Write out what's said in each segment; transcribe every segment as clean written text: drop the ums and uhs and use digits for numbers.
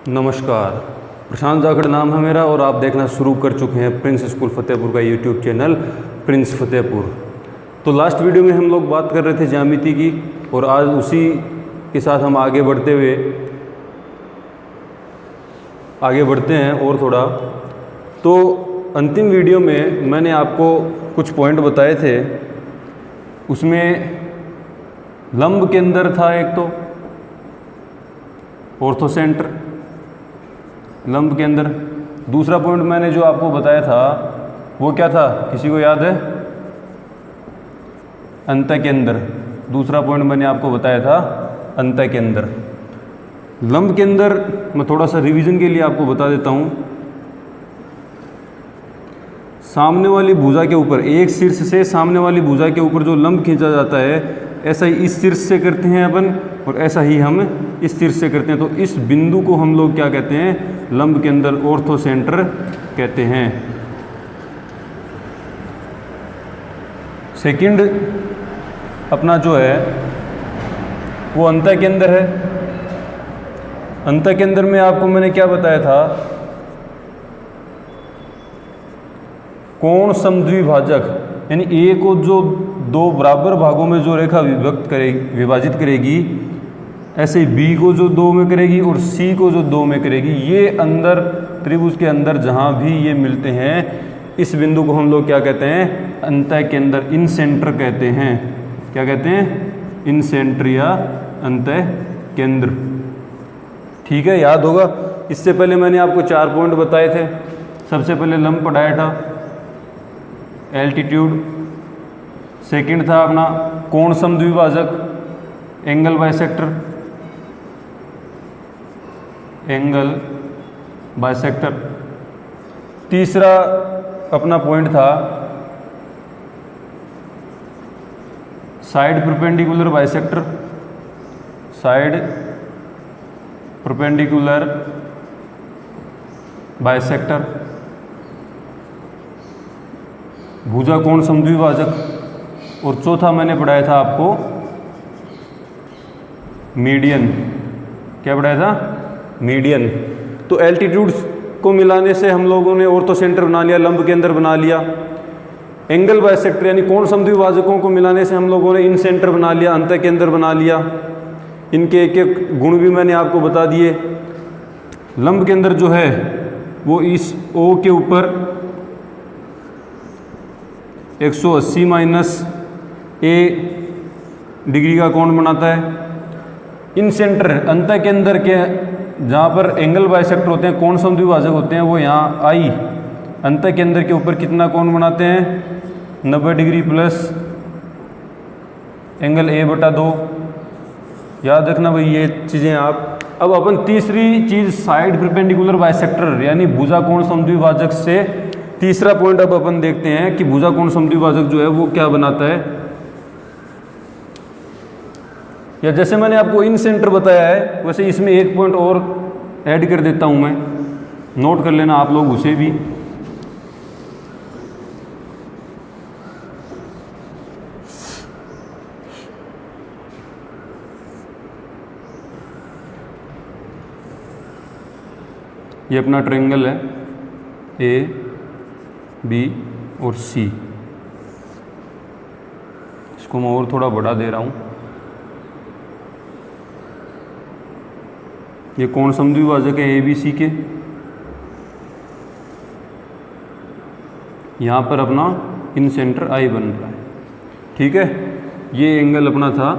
नमस्कार, प्रशांत जाखड़ नाम है मेरा और आप देखना शुरू कर चुके हैं प्रिंस स्कूल फतेहपुर का यूट्यूब चैनल प्रिंस फतेहपुर। तो लास्ट वीडियो में हम लोग बात कर रहे थे ज्यामिति की और आज उसी के साथ हम आगे बढ़ते हैं और थोड़ा। तो अंतिम वीडियो में मैंने आपको कुछ पॉइंट बताए थे, उसमें लंब के अंदर था एक तो ऑर्थोसेंटर लंब के अंदर। दूसरा पॉइंट मैंने जो आपको बताया था वो क्या था, किसी को याद है? अंत के अंदर। दूसरा पॉइंट मैंने आपको बताया था अंत के अंदर। लंब के अंदर मैं थोड़ा सा रिवीजन के लिए आपको बता देता हूँ। सामने वाली भुजा के ऊपर, एक शीर्ष से सामने वाली भुजा के ऊपर जो लंब खींचा जाता है, ऐसा ही इस शीर्ष से करते हैं अपन और ऐसा ही हम इस शीर्ष से करते हैं। तो इस बिंदु को हम लोग क्या कहते हैं? लंब के अंदर ऑर्थोसेंटर कहते हैं। सेकंड अपना जो है वो अंत के अंदर है। अंत के अंदर में आपको मैंने क्या बताया था? कोण समद्विभाजक, यानी ए को जो दो बराबर भागों में जो रेखा विभाजित करेगी, ऐसे बी को जो दो में करेगी और सी को जो दो में करेगी, ये अंदर त्रिभुज के अंदर जहाँ भी ये मिलते हैं, इस बिंदु को हम लोग क्या कहते हैं? अंत के अंदर, इन सेंटर कहते हैं। क्या कहते हैं? इन सेंटर या अंत केंद्र। ठीक है, याद होगा। इससे पहले मैंने आपको 4 पॉइंट बताए थे। सबसे पहले लंब पढ़ाया था, एल्टीट्यूड। सेकंड था अपना कोण समद्विभाजक, एंगल बाइसेक्टर। तीसरा अपना पॉइंट था साइड परपेंडिकुलर बाइसेक्टर। भुजा कोण समद्विभाजक। और चौथा मैंने पढ़ाया था आपको मीडियन। क्या पढ़ाया था? मीडियन। तो एल्टीट्यूड्स को मिलाने से हम लोगों ने ऑर्थोसेंटर बना लिया, लंब के अंदर बना लिया। एंगल बाइसेक्टर यानी कोण समद्विभाजकों को मिलाने से हम लोगों ने इन सेंटर बना लिया, अंत के अंदर बना लिया। इनके एक एक गुण भी मैंने आपको बता दिए। लंब के अंदर जो है वो इस ओ के ऊपर 180 माइनस ए डिग्री का कोण बनाता है। इन सेंटर अंत के अंदर के जहाँ पर एंगल बाइसेक्टर होते हैं, कोण समद्विभाजक होते हैं, वो यहाँ आई अंत के अंदर के ऊपर कितना कोण बनाते हैं? 90 डिग्री प्लस एंगल ए बटा 2। याद रखना भाई ये चीज़ें आप। अब अपन तीसरी चीज़ साइड परपेंडिकुलर बाइसेक्टर यानी भुजा कोण समद्विभाजक से तीसरा पॉइंट अब अपन देखते हैं कि भुजा कोण समद्विभाजक जो है वो क्या बनाता है। या जैसे मैंने आपको इन सेंटर बताया है, वैसे इसमें एक पॉइंट और ऐड कर देता हूं मैं, नोट कर लेना आप लोग उसे भी। ये अपना ट्रायंगल है ए बी और सी। इसको मैं और थोड़ा बढ़ा दे रहा हूं। ये कोण समद्विभाजक है ए बी सी के। यहाँ पर अपना इन सेंटर आई बन रहा है। ठीक है, ये एंगल अपना था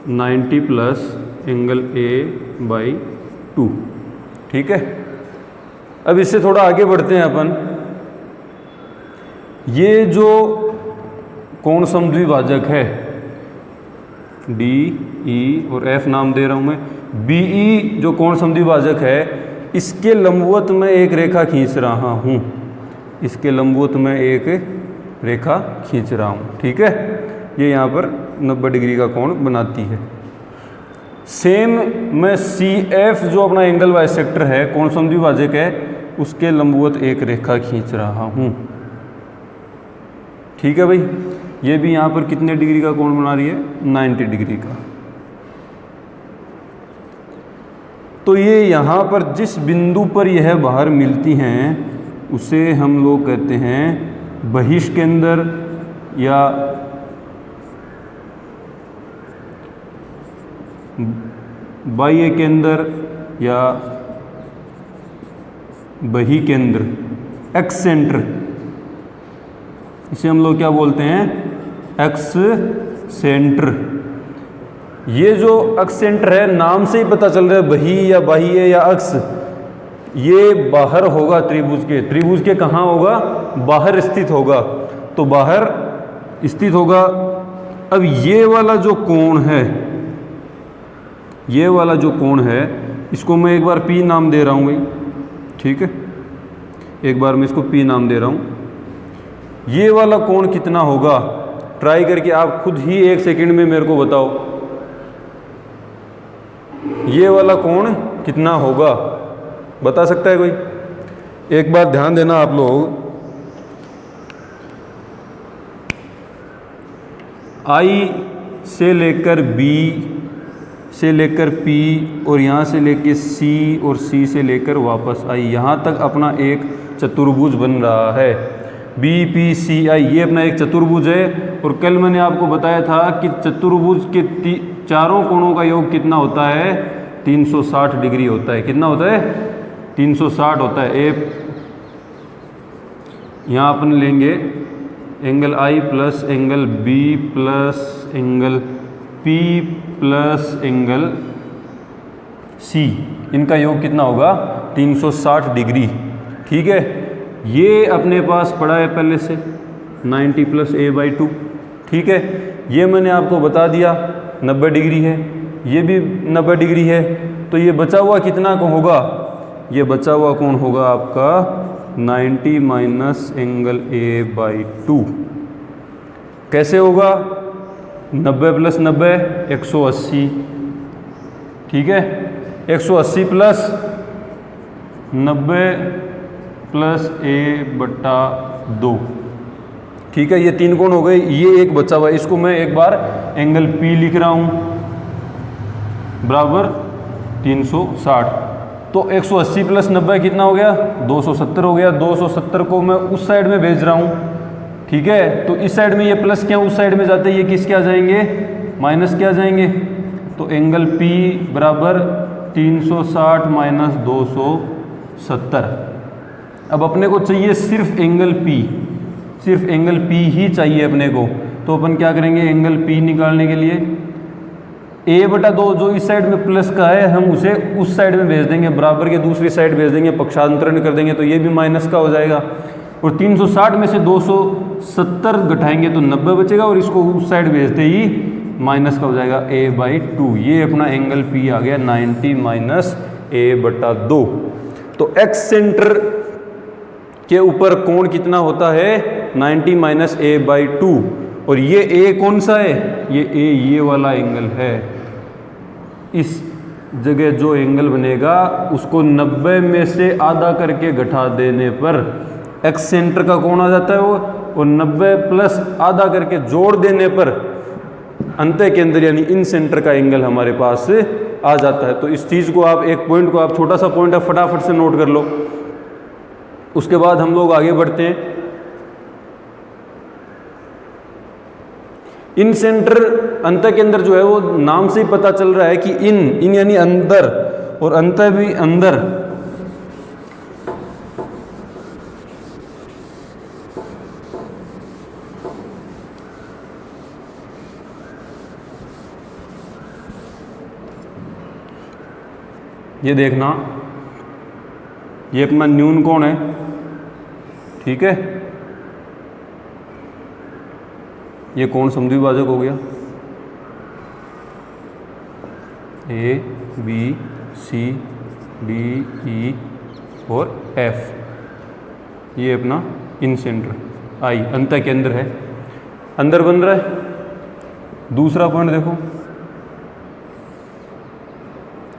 90 प्लस एंगल ए बाई 2। ठीक है, अब इससे थोड़ा आगे बढ़ते हैं अपन। ये जो कोण समद्विभाजक है डी ई और एफ नाम दे रहा हूं मैं, बीई जो कोण समद्विभाजक है, इसके लंबवत मैं एक रेखा खींच रहा हूं। इसके लंबवत मैं एक रेखा खींच रहा हूं। ठीक है, ये यहाँ पर 90 डिग्री का कोण बनाती है। सेम मैं सी एफ जो अपना एंगल बाइसेक्टर है, कोण समद्विभाजक है, उसके लंबवत एक रेखा खींच रहा हूं। ठीक है भाई, ये भी यहाँ पर कितने डिग्री का कोण बना रही है? 90 डिग्री का। तो ये यहाँ पर जिस बिंदु पर यह बाहर मिलती हैं उसे हम लोग कहते हैं बहिष्केंद्र या बाह्य केंद्र या बहिकेंद्र, एक्स सेंटर। इसे हम लोग क्या बोलते हैं? X centre. ये जो एक्स सेंटर है नाम से ही पता चल रहा है बही या बाह्य या अक्स, ये बाहर होगा त्रिभुज के। त्रिभुज के कहाँ होगा? बाहर स्थित होगा, तो बाहर स्थित होगा। अब ये वाला जो कोण है, ये वाला जो कोण है, इसको मैं एक बार P नाम दे रहा हूँ भाई, ठीक है, एक बार मैं इसको P नाम दे रहा हूँ। ये वाला कोण कितना होगा? ट्राई करके आप खुद ही 1 सेकंड में मेरे को बताओ, ये वाला कोण कितना होगा? बता सकता है कोई? एक बार ध्यान देना आप लोग, I से लेकर B से लेकर P और यहाँ से लेकर C और C से लेकर वापस I, यहाँ तक अपना एक चतुर्भुज बन रहा है। BPCI ये अपना एक चतुर्भुज है। और कल मैंने आपको बताया था कि चतुर्भुज के चारों कोणों का योग कितना होता है? 360 डिग्री होता है। कितना होता है? 360 होता है। यहाँ अपन लेंगे angle I plus angle B plus angle P plus angle C, इनका योग कितना होगा? 360 डिग्री। ठीक है, ये अपने पास पड़ा है पहले से 90 प्लस a/2। ठीक है, ये मैंने आपको बता दिया 90 डिग्री है, ये भी 90 डिग्री है। तो ये बचा हुआ कितना को होगा? ये बचा हुआ कोण होगा आपका 90 माइनस एंगल a/2। कैसे होगा? 90 प्लस 90 180। ठीक है, 180 प्लस 90 प्लस a/2। ठीक है, ये 3 कोण हो गए। ये एक बचा हुआ है, इसको मैं एक बार एंगल P लिख रहा हूँ बराबर 360। तो 180 प्लस 90 कितना हो गया? 270 हो गया। 270 को मैं उस साइड में भेज रहा हूँ। ठीक है, तो इस साइड में ये प्लस क्या उस साइड में जाते हैं, ये किसके आ जाएंगे? माइनस के आ जाएंगे। तो एंगल P बराबर 360 माइनस 270। अब अपने को चाहिए सिर्फ एंगल P, सिर्फ एंगल P ही चाहिए अपने को। तो अपन क्या करेंगे? एंगल P निकालने के लिए a/2 जो इस साइड में प्लस का है, हम उसे उस साइड में भेज देंगे, बराबर के दूसरी साइड भेज देंगे, पक्षांतरण कर देंगे, तो ये भी माइनस का हो जाएगा। और 360 में से 270 घटाएंगे तो 90 बचेगा, और इसको उस साइड भेजते ही माइनस का हो जाएगा a/2। ये अपना एंगल P आ गया 90 माइनस a/2। तो एक्स सेंटर के ऊपर कोण कितना होता है? 90 माइनस a/2। और ये a कौन सा है? ये a ये वाला एंगल है। इस जगह जो एंगल बनेगा उसको 90 में से आधा करके घटा देने पर एक्स सेंटर का कोण आ जाता है वो, और 90 प्लस आधा करके जोड़ देने पर अंतः केंद्र यानी इन सेंटर का एंगल हमारे पास आ जाता है। तो इस चीज़ को आप, एक पॉइंट को आप, छोटा सा पॉइंट है, फटाफट से नोट कर लो। उसके बाद हम लोग आगे बढ़ते हैं। इन सेंटर अंतः केंद्र जो है वो नाम से ही पता चल रहा है कि इन यानी अंदर, और अंतः भी अंदर। ये देखना, ये अपना न्यून कोण है। ठीक है, ये कोण समद्विभाजक हो गया A B C D E और F। ये अपना इन सेंटर I अंतः केंद्र है, अंदर बन रहा है। दूसरा पॉइंट देखो,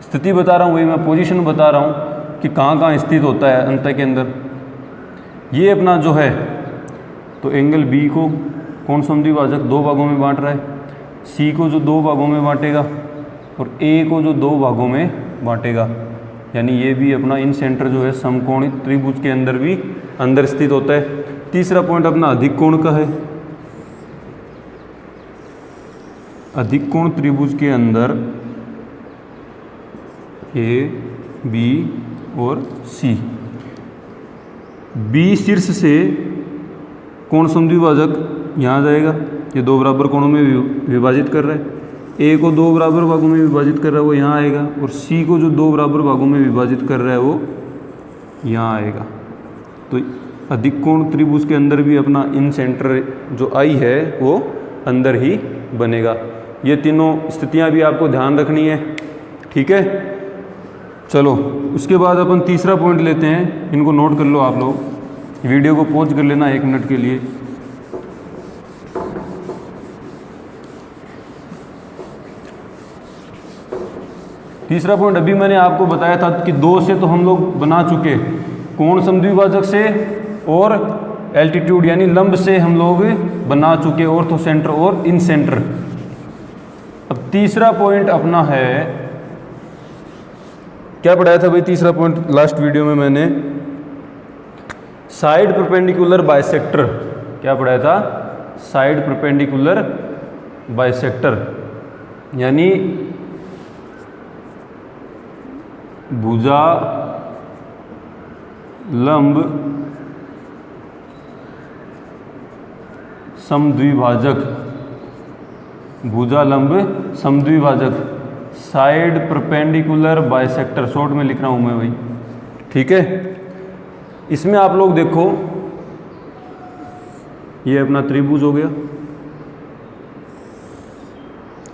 स्थिति बता रहा हूँ, वही मैं पोजीशन बता रहा हूँ कि कहाँ कहाँ स्थित होता है अंतः केंद्र। ये अपना जो है, तो एंगल B को कोण समद्विभाजक 2 भागों में बांट रहा है, C को जो 2 भागों में बांटेगा और A को जो 2 भागों में बांटेगा। यानी ये भी अपना इन सेंटर जो है समकोणित त्रिभुज के अंदर भी अंदर स्थित होता है। तीसरा पॉइंट अपना अधिक कोण का है। अधिक कोण त्रिभुज के अंदर ए बी और सी, बी शीर्ष से कोण समद्विभाजक यहाँ जाएगा, ये दो बराबर कोणों में विभाजित कर रहा है। ए को दो बराबर भागों में विभाजित कर रहा है वो यहाँ आएगा, और सी को जो दो बराबर भागों में विभाजित कर रहा है वो यहाँ आएगा। तो अधिक कोण त्रिभुज के अंदर भी अपना इन सेंटर जो आई है वो अंदर ही बनेगा। ये तीनों स्थितियाँ भी आपको ध्यान रखनी है, ठीक है। चलो उसके बाद अपन तीसरा पॉइंट लेते हैं, इनको नोट कर लो आप लोग, वीडियो को पॉज कर लेना 1 मिनट के लिए। तीसरा पॉइंट अभी मैंने आपको बताया था कि 2 से तो हम लोग बना चुके, कोण समद्विभाजक से और एल्टीट्यूड यानी लंब से हम लोग बना चुके ऑर्थो सेंटर और इन सेंटर। अब तीसरा पॉइंट अपना है, क्या पढ़ाया था भाई तीसरा पॉइंट लास्ट वीडियो में मैंने? Side perpendicular bisector. क्या पढ़ाया था? साइड परपेंडिकुलर बाइसेक्टर, यानी भुजा लंब समद्विभाजक, भुजा लंब समद्विभाजक, साइड परपेंडिकुलर बाइसेक्टर, शॉर्ट में लिख रहा हूं मैं भाई, ठीक है। इसमें आप लोग देखो, ये अपना त्रिभुज हो गया,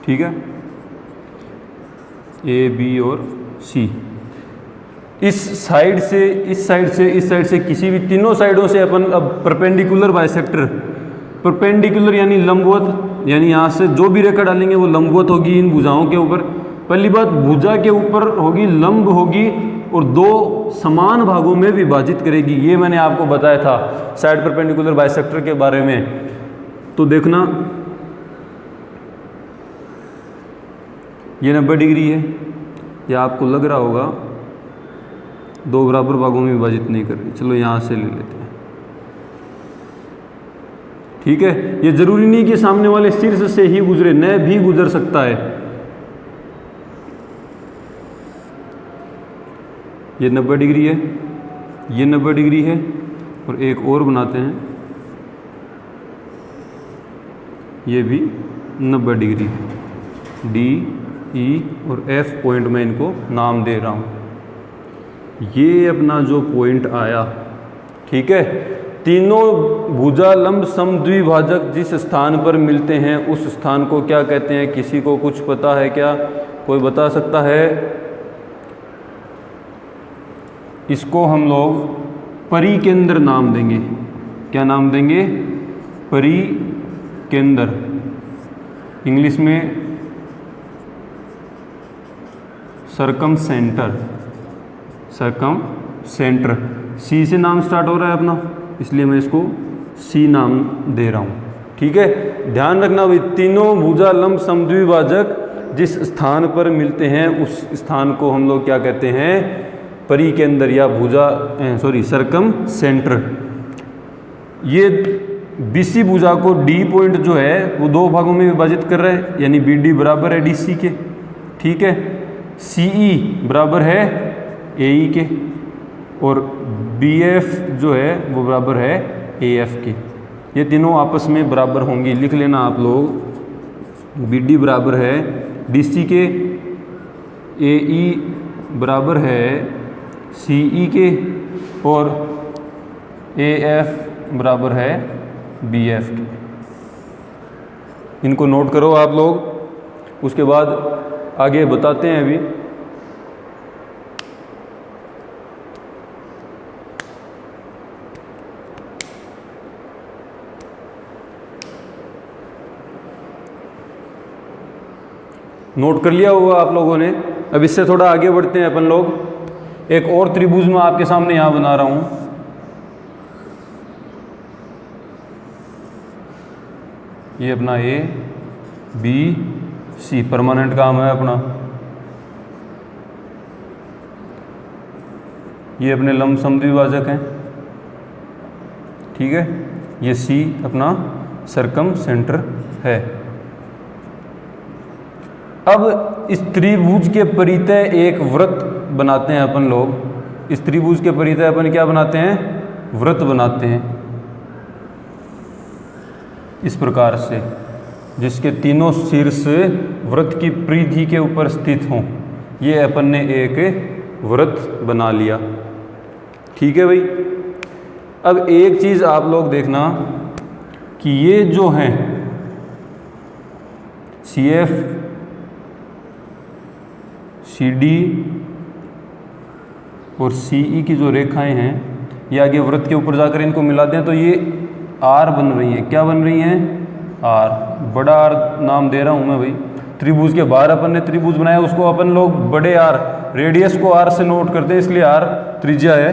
ठीक है, ए बी और सी। इस साइड से, इस साइड से, इस साइड से, किसी भी तीनों साइडों से अपन अब परपेंडिकुलर बाइसेक्टर, परपेंडिकुलर यानी लंबवत, यानी यहाँ से जो भी रेखा डालेंगे वो लंबवत होगी इन भुजाओं के ऊपर। पहली बात, भुजा के ऊपर होगी, लंब होगी और 2 समान भागों में विभाजित करेगी। ये मैंने आपको बताया था साइड परपेंडिकुलर बाइसेक्टर के बारे में। तो देखना, ये 90 डिग्री है, या आपको लग रहा होगा 2 बराबर भागों में विभाजित नहीं कर रही। चलो यहाँ से ले लेते हैं, ठीक है। ये जरूरी नहीं कि सामने वाले शीर्ष से ही गुजरे, न भी गुजर सकता है। ये 90 डिग्री है, ये 90 डिग्री है, और एक और बनाते हैं, ये भी 90 डिग्री है। डी, ई और एफ पॉइंट में इनको नाम दे रहा हूँ। ये अपना जो पॉइंट आया, ठीक है, तीनों भुजा लंब समद्विभाजक जिस स्थान पर मिलते हैं उस स्थान को क्या कहते हैं? किसी को कुछ पता है क्या? कोई बता सकता है? इसको हम लोग परिकेंद्र नाम देंगे। क्या नाम देंगे? परिकेंद्र। इंग्लिश में सरकम सेंटर, सरकम सेंटर। सी से नाम स्टार्ट हो रहा है अपना, इसलिए मैं इसको सी नाम दे रहा हूँ, ठीक है। ध्यान रखना भाई, तीनों भुजा लंब समद्विभाजक जिस स्थान पर मिलते हैं उस स्थान को हम लोग क्या कहते हैं? परिकेंद्र या भुजा सरकम सेंटर। ये बीसी भुजा को डी पॉइंट जो है वो 2 भागों में विभाजित कर रहा है, यानी बी डी बराबर है डी सी के, ठीक है। सी ई बराबर है ए ई के, और बी एफ जो है वो बराबर है ए एफ के। ये तीनों आपस में बराबर होंगी, लिख लेना आप लोग। बी डी बराबर है डी सी के, ए ई बराबर है सी ई के, और ए एफ बराबर है बी एफ के। इनको नोट करो आप लोग, उसके बाद आगे बताते हैं। अभी नोट कर लिया होगा आप लोगों ने। अब इससे थोड़ा आगे बढ़ते हैं अपन लोग। एक और त्रिभुज मैं आपके सामने यहाँ बना रहा हूँ। ये अपना ए बी सी परमानेंट काम है अपना। ये अपने लंबसम द्विभाजक हैं, ठीक है। ये सी अपना सर्कम सेंटर है। अब इस त्रिभुज के परितः एक वृत्त बनाते हैं अपन लोग। इस त्रिभुज के परितः अपन क्या बनाते हैं? वृत्त बनाते हैं इस प्रकार से, जिसके तीनों शीर्ष वृत्त की परिधि के ऊपर स्थित हों। ये अपन ने एक वृत्त बना लिया, ठीक है भाई। अब एक चीज़ आप लोग देखना कि ये जो हैं CF CD और CE की जो रेखाएं हैं, ये आगे वृत्त के ऊपर जाकर इनको मिला दें तो ये R बन रही हैं। क्या बन रही हैं? R। बड़ा R नाम दे रहा हूँ मैं भाई। त्रिभुज के बाहर अपन ने त्रिभुज बनाया, उसको अपन लोग बड़े R, रेडियस को R से नोट करते हैं, इसलिए R त्रिज्या है।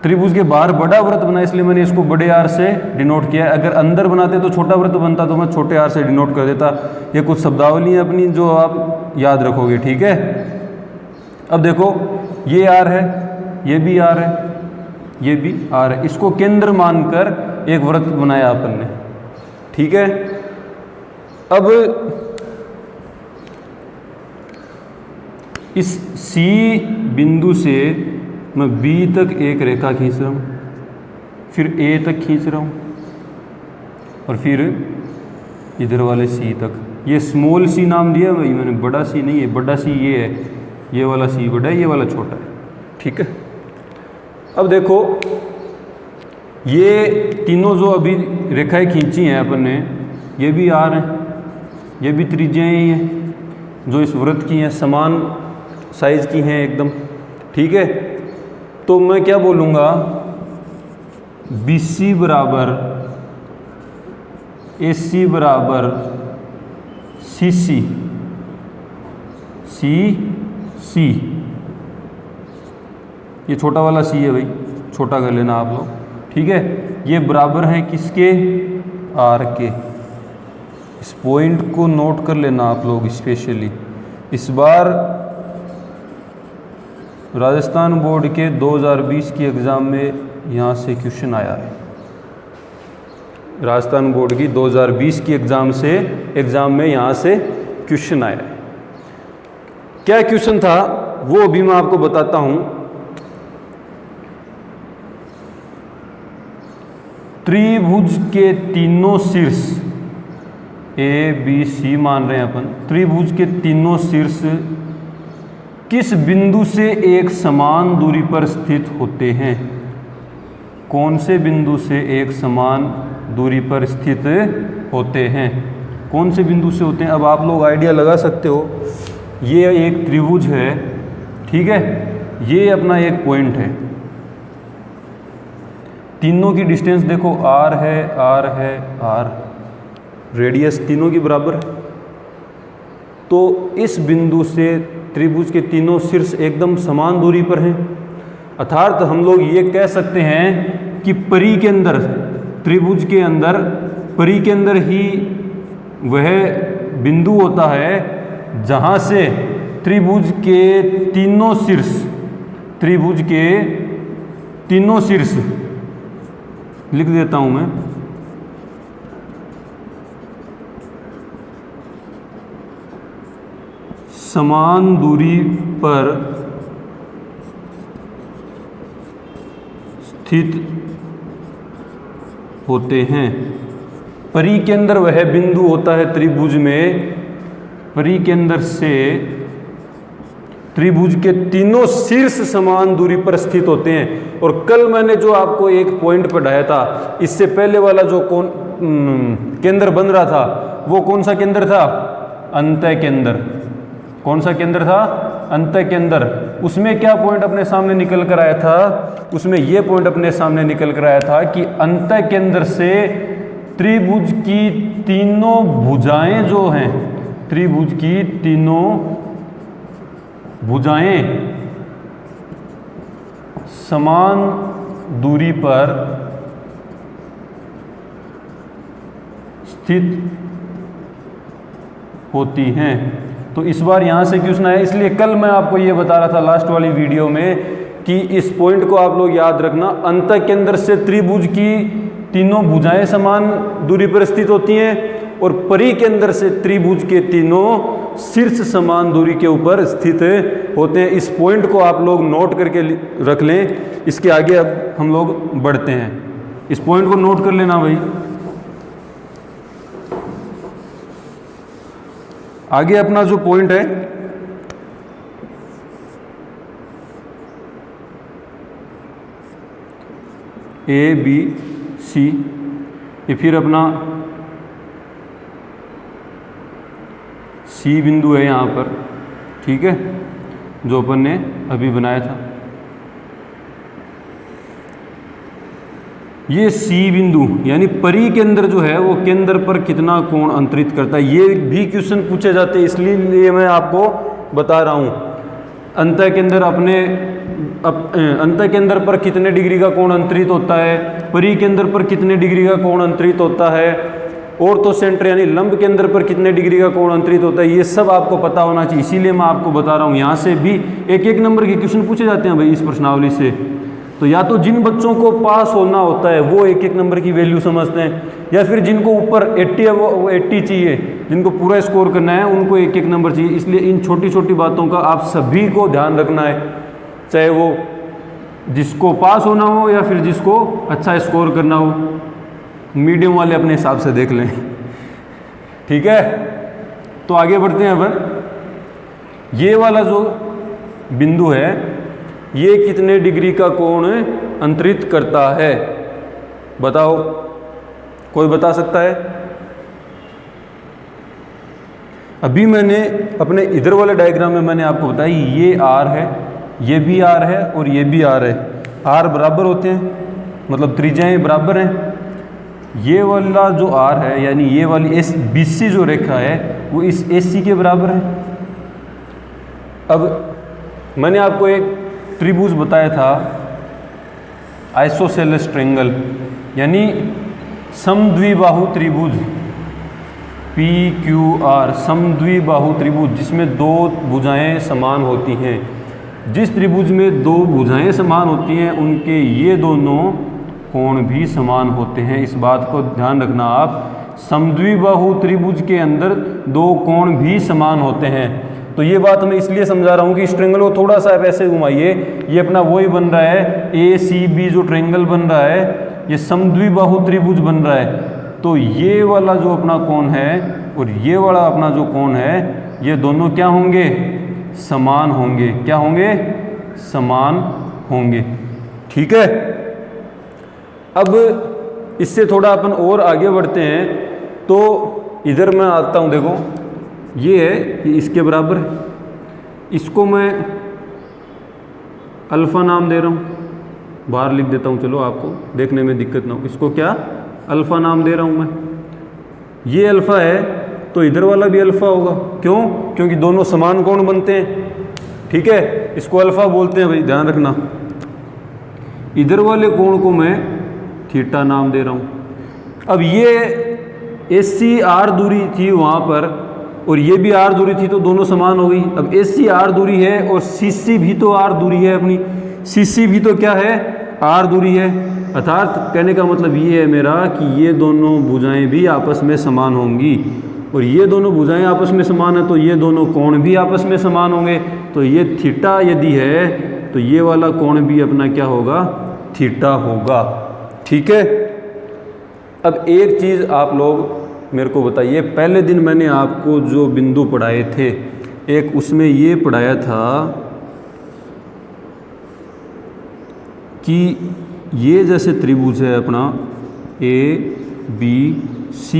त्रिभुज के बाहर बड़ा वृत्त बना, इसलिए मैंने इसको बड़े R से डिनोट किया। अगर अंदर बनाते तो छोटा वृत्त बनता, तो मैं छोटे R से डिनोट कर देता। ये कुछ शब्दावली है अपनी जो आप याद रखोगे, ठीक है। अब देखो ये R है, ये भी R है, ये भी R है। इसको केंद्र मानकर एक वृत्त बनाया अपन ने, ठीक है। अब इस C बिंदु से मैं B तक एक रेखा खींच रहा हूँ, फिर A तक खींच रहा हूँ, और फिर इधर वाले C तक। ये स्मॉल C नाम दिया भाई मैंने, बड़ा C नहीं है। बड़ा C ये है, ये वाला C बड़ा है, ये वाला छोटा है, ठीक है। अब देखो ये तीनों जो अभी रेखाएं खींची हैं अपन ने, ये भी R हैं, ये भी त्रिज्याएं ही हैं जो इस वृत्त की हैं, समान साइज की हैं एकदम, ठीक है। तो मैं क्या बोलूँगा, BC बराबर AC बराबर CC, CC, ये छोटा वाला C है भाई, छोटा कर लेना आप लोग, ठीक है। ये बराबर है किसके? R के। इस पॉइंट को नोट कर लेना आप लोग स्पेशली। इस बार राजस्थान बोर्ड के 2020 की एग्ज़ाम में यहाँ से क्वेश्चन आया है। राजस्थान बोर्ड की 2020 की एग्ज़ाम में यहाँ से क्वेश्चन आया है। क्या क्वेश्चन था वो अभी मैं आपको बताता हूँ। त्रिभुज के तीनों शीर्ष ABC मान रहे हैं अपन। त्रिभुज के तीनों शीर्ष किस बिंदु से एक समान दूरी पर स्थित होते हैं? कौन से बिंदु से एक समान दूरी पर स्थित होते हैं? कौन से बिंदु से होते हैं? अब आप लोग आइडिया लगा सकते हो। ये एक त्रिभुज है, ठीक है, ये अपना एक पॉइंट है। तीनों की डिस्टेंस देखो, R है, R है, R, रेडियस तीनों की बराबर है। तो इस बिंदु से त्रिभुज के तीनों शीर्ष एकदम समान दूरी पर हैं। अर्थात हम लोग ये कह सकते हैं कि परी के अंदर, त्रिभुज के अंदर, परी के अंदर ही वह बिंदु होता है जहाँ से त्रिभुज के तीनों शीर्ष, त्रिभुज के तीनों शीर्ष लिख देता हूँ मैं, समान दूरी पर स्थित होते हैं। परी के अंदर वह बिंदु होता है त्रिभुज में, परी के अंदर से त्रिभुज के तीनों शीर्ष समान दूरी पर स्थित होते हैं। और कल मैंने जो आपको एक पॉइंट पढ़ाया था, इससे पहले वाला जो केंद्र बन रहा था, वो कौन सा केंद्र था? अंतः केंद्र। कौन सा केंद्र था? अंतः केंद्र। उसमें क्या पॉइंट अपने सामने निकल कर आया था? उसमें ये पॉइंट अपने सामने निकल कर आया था कि अंतः केंद्र से त्रिभुज की तीनों भुजाएं जो हैं, त्रिभुज की तीनों भुजाएं समान दूरी पर स्थित होती हैं। तो इस बार यहाँ से क्वेश्चन आया, इसलिए कल मैं आपको ये बता रहा था लास्ट वाली वीडियो में कि इस पॉइंट को आप लोग याद रखना, अंत केंद्र से त्रिभुज की तीनों भुजाएं समान दूरी पर स्थित होती हैं और परिकेंद्र से त्रिभुज के तीनों शीर्ष समान दूरी के ऊपर स्थित होते हैं। इस पॉइंट को आप लोग नोट करके रख लें। इसके आगे अब हम लोग बढ़ते हैं, इस पॉइंट को नोट कर लेना भाई। आगे अपना जो पॉइंट है ए बी सी, ये फिर अपना सी बिंदु है यहाँ पर, ठीक है, जो अपन ने अभी बनाया था। ये सी बिंदु यानी परिकेंद्र जो है वो केंद्र पर कितना कोण अंतरित करता है, ये भी क्वेश्चन पूछे जाते हैं, इसलिए मैं आपको बता रहा हूँ। अंत केंद्र अंत केंद्र पर कितने डिग्री का कोण अंतरित होता है, परिकेंद्र पर कितने डिग्री का कोण अंतरित होता है, ऑर्थो सेंटर यानी लंब केंद्र पर कितने डिग्री का कोण अंतरित होता है, ये सब आपको पता होना चाहिए, इसीलिए मैं आपको बता रहा हूँ। यहाँ से भी एक एक नंबर के क्वेश्चन पूछे जाते हैं भाई इस प्रश्नावली से। तो या तो जिन बच्चों को पास होना होता है वो एक एक नंबर की वैल्यू समझते हैं, या फिर जिनको ऊपर 80 है वो 80 चाहिए, जिनको पूरा स्कोर करना है उनको एक एक नंबर चाहिए। इसलिए इन छोटी छोटी बातों का आप सभी को ध्यान रखना है, चाहे वो जिसको पास होना हो या फिर जिसको अच्छा स्कोर करना हो। मीडियम वाले अपने हिसाब से देख लें, ठीक है। तो आगे बढ़ते हैं अपन। ये वाला जो बिंदु है ये कितने डिग्री का कोण अंतरित करता है, बताओ, कोई बता सकता है? अभी मैंने अपने इधर वाले डायग्राम में मैंने आपको बताया ये आर है, ये भी आर है और ये भी आर है। आर बराबर होते हैं, मतलब त्रिज्याएं बराबर हैं। ये वाला जो आर है यानी ये वाली एस BC जो रेखा है वो इस AC के बराबर है। अब मैंने आपको एक त्रिभुज बताया था, आइसोसेलेस ट्रायंगल यानी समद्विबाहु त्रिभुज, PQR, समद्विबाहु त्रिभुज जिसमें दो भुजाएं समान होती हैं। जिस त्रिभुज में दो भुजाएं समान होती हैं उनके ये दोनों कोण भी समान होते हैं। इस बात को ध्यान रखना आप, समद्विबाहु त्रिभुज के अंदर दो कोण भी समान होते हैं। तो ये बात मैं इसलिए समझा रहा हूँ कि इस ट्रायंगल को थोड़ा सा आप ऐसे घुमाइए, ये अपना वही बन रहा है ACB जो ट्रायंगल बन रहा है, ये समद्विबाहु त्रिभुज बन रहा है। तो ये वाला जो अपना कोण है और ये वाला अपना जो कोण है ये दोनों क्या होंगे? समान होंगे। क्या होंगे? समान होंगे, ठीक है। अब इससे थोड़ा अपन और आगे बढ़ते हैं तो इधर मैं आता हूँ, देखो ये है, ये इसके बराबर है, इसको मैं अल्फ़ा नाम दे रहा हूँ, बाहर लिख देता हूँ, चलो आपको देखने में दिक्कत ना हो। इसको क्या अल्फ़ा नाम दे रहा हूँ मैं, ये अल्फ़ा है तो इधर वाला भी अल्फ़ा होगा। क्यों? क्योंकि दोनों समान कोण बनते हैं, ठीक है। इसको अल्फ़ा बोलते हैं भाई, ध्यान रखना। इधर वाले कोण को मैं थीटा नाम दे रहा हूँ। अब ये AC R दूरी थी वहाँ पर और ये भी R दूरी थी तो दोनों समान हो गई। अब AC R दूरी है और CC भी तो R दूरी है अपनी, CC भी तो क्या है? R दूरी है। अर्थात कहने का मतलब ये है मेरा कि ये दोनों भुजाएं भी आपस में समान होंगी और ये दोनों भुजाएं आपस में समान है तो ये दोनों कोण भी आपस में समान होंगे। तो ये थीटा यदि है तो ये वाला कोण भी अपना क्या होगा? थीटा होगा, ठीक है। अब एक चीज़ आप लोग मेरे को बताइए, पहले दिन मैंने आपको जो बिंदु पढ़ाए थे, एक उसमें ये पढ़ाया था कि ये जैसे त्रिभुज है अपना ABC,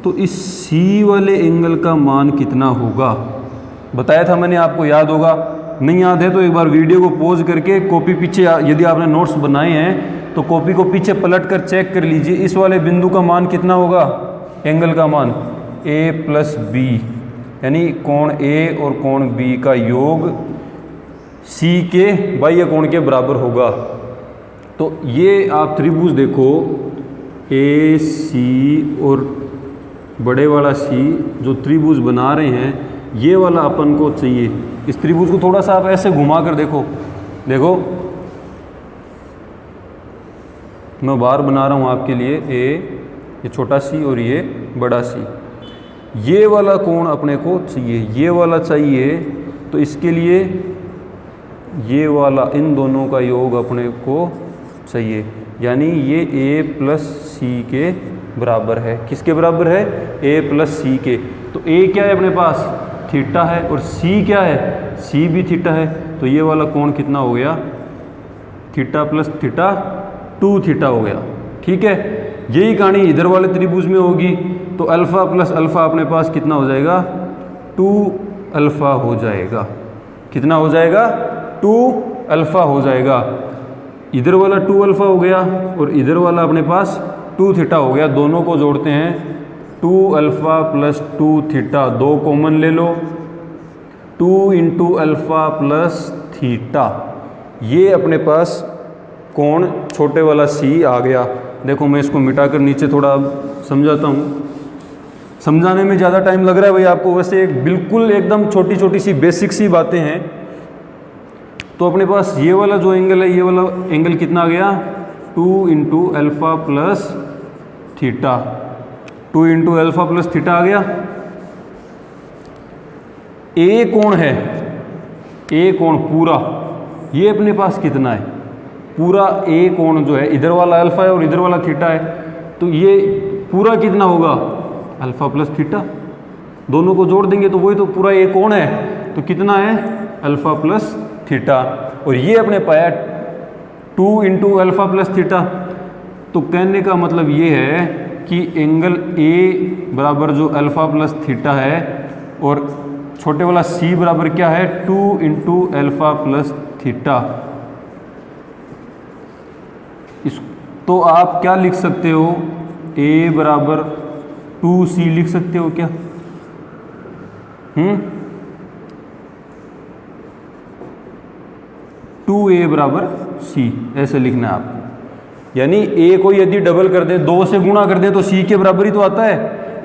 तो इस C वाले एंगल का मान कितना होगा? बताया था मैंने आपको, याद होगा? नहीं याद है तो एक बार वीडियो को पॉज करके कॉपी पीछे, यदि आपने नोट्स बनाए हैं तो कॉपी को पीछे पलट कर चेक कर लीजिए। इस वाले बिंदु का मान कितना होगा? एंगल का मान A+B, यानी कोण A और कोण B का योग C के बाह्य कोण के बराबर होगा। तो ये आप त्रिभुज देखो, AC और बड़े वाला C जो त्रिभुज बना रहे हैं, ये वाला अपन को चाहिए। इस त्रिभुज को थोड़ा सा आप ऐसे घुमा कर देखो, देखो मैं बार बना रहा हूँ आपके लिए, ये छोटा सी और ये बड़ा सी। ये वाला कोण अपने को चाहिए, ये वाला चाहिए, तो इसके लिए ये वाला इन दोनों का योग अपने को चाहिए, यानी ये a प्लस सी के बराबर है। किसके बराबर है? a प्लस सी के। तो a क्या है अपने पास? थीटा है, और c क्या है? c भी थीटा है। तो ये वाला कोण कितना हो गया? थीटा प्लस थीटा 2 थीटा हो गया। ठीक है, यही कहानी इधर वाले त्रिभुज में होगी। तो अल्फ़ा प्लस अल्फ़ा अपने पास कितना हो जाएगा? 2 अल्फ़ा हो जाएगा। कितना हो जाएगा? 2 अल्फ़ा हो जाएगा। इधर वाला 2 अल्फ़ा हो गया और इधर वाला अपने पास 2 थीटा हो गया। दोनों को जोड़ते हैं, 2 अल्फ़ा प्लस 2 थीटा, 2 कॉमन ले लो, 2 इंटू अल्फ़ा प्लस थीटा। ये अपने पास कोण छोटे वाला सी आ गया। देखो मैं इसको मिटाकर नीचे थोड़ा समझाता हूँ। समझाने में ज़्यादा टाइम लग रहा है भाई आपको, वैसे एक बिल्कुल एकदम छोटी छोटी सी बेसिक सी बातें हैं। तो अपने पास ये वाला जो एंगल है, ये वाला एंगल कितना आ गया? 2 into alpha plus theta, 2 into alpha plus theta आ गया। ए कोण है, ए कोण पूरा, ये अपने पास कितना है? पूरा ए कोण जो है, इधर वाला अल्फ़ा है और इधर वाला थीटा है, तो ये पूरा कितना होगा? Alpha plus theta. दोनों को जोड़ देंगे तो वही तो पूरा ए कोण है। तो कितना है? Alpha plus theta. और ये अपने पाया 2 इंटू अल्फ़ा प्लस थीटा। तो कहने का मतलब ये है कि एंगल ए बराबर जो अल्फ़ा प्लस थीटा है, और छोटे वाला सी बराबर क्या है? 2 इंटू अल्फ़ा प्लस थीटा। इस तो आप क्या लिख सकते हो? ए बराबर 2c लिख सकते हो क्या? 2a बराबर c, ऐसे लिखना है आपको। यानी a को यदि डबल कर दे, 2 से गुणा कर दे, तो c के बराबर ही तो आता है।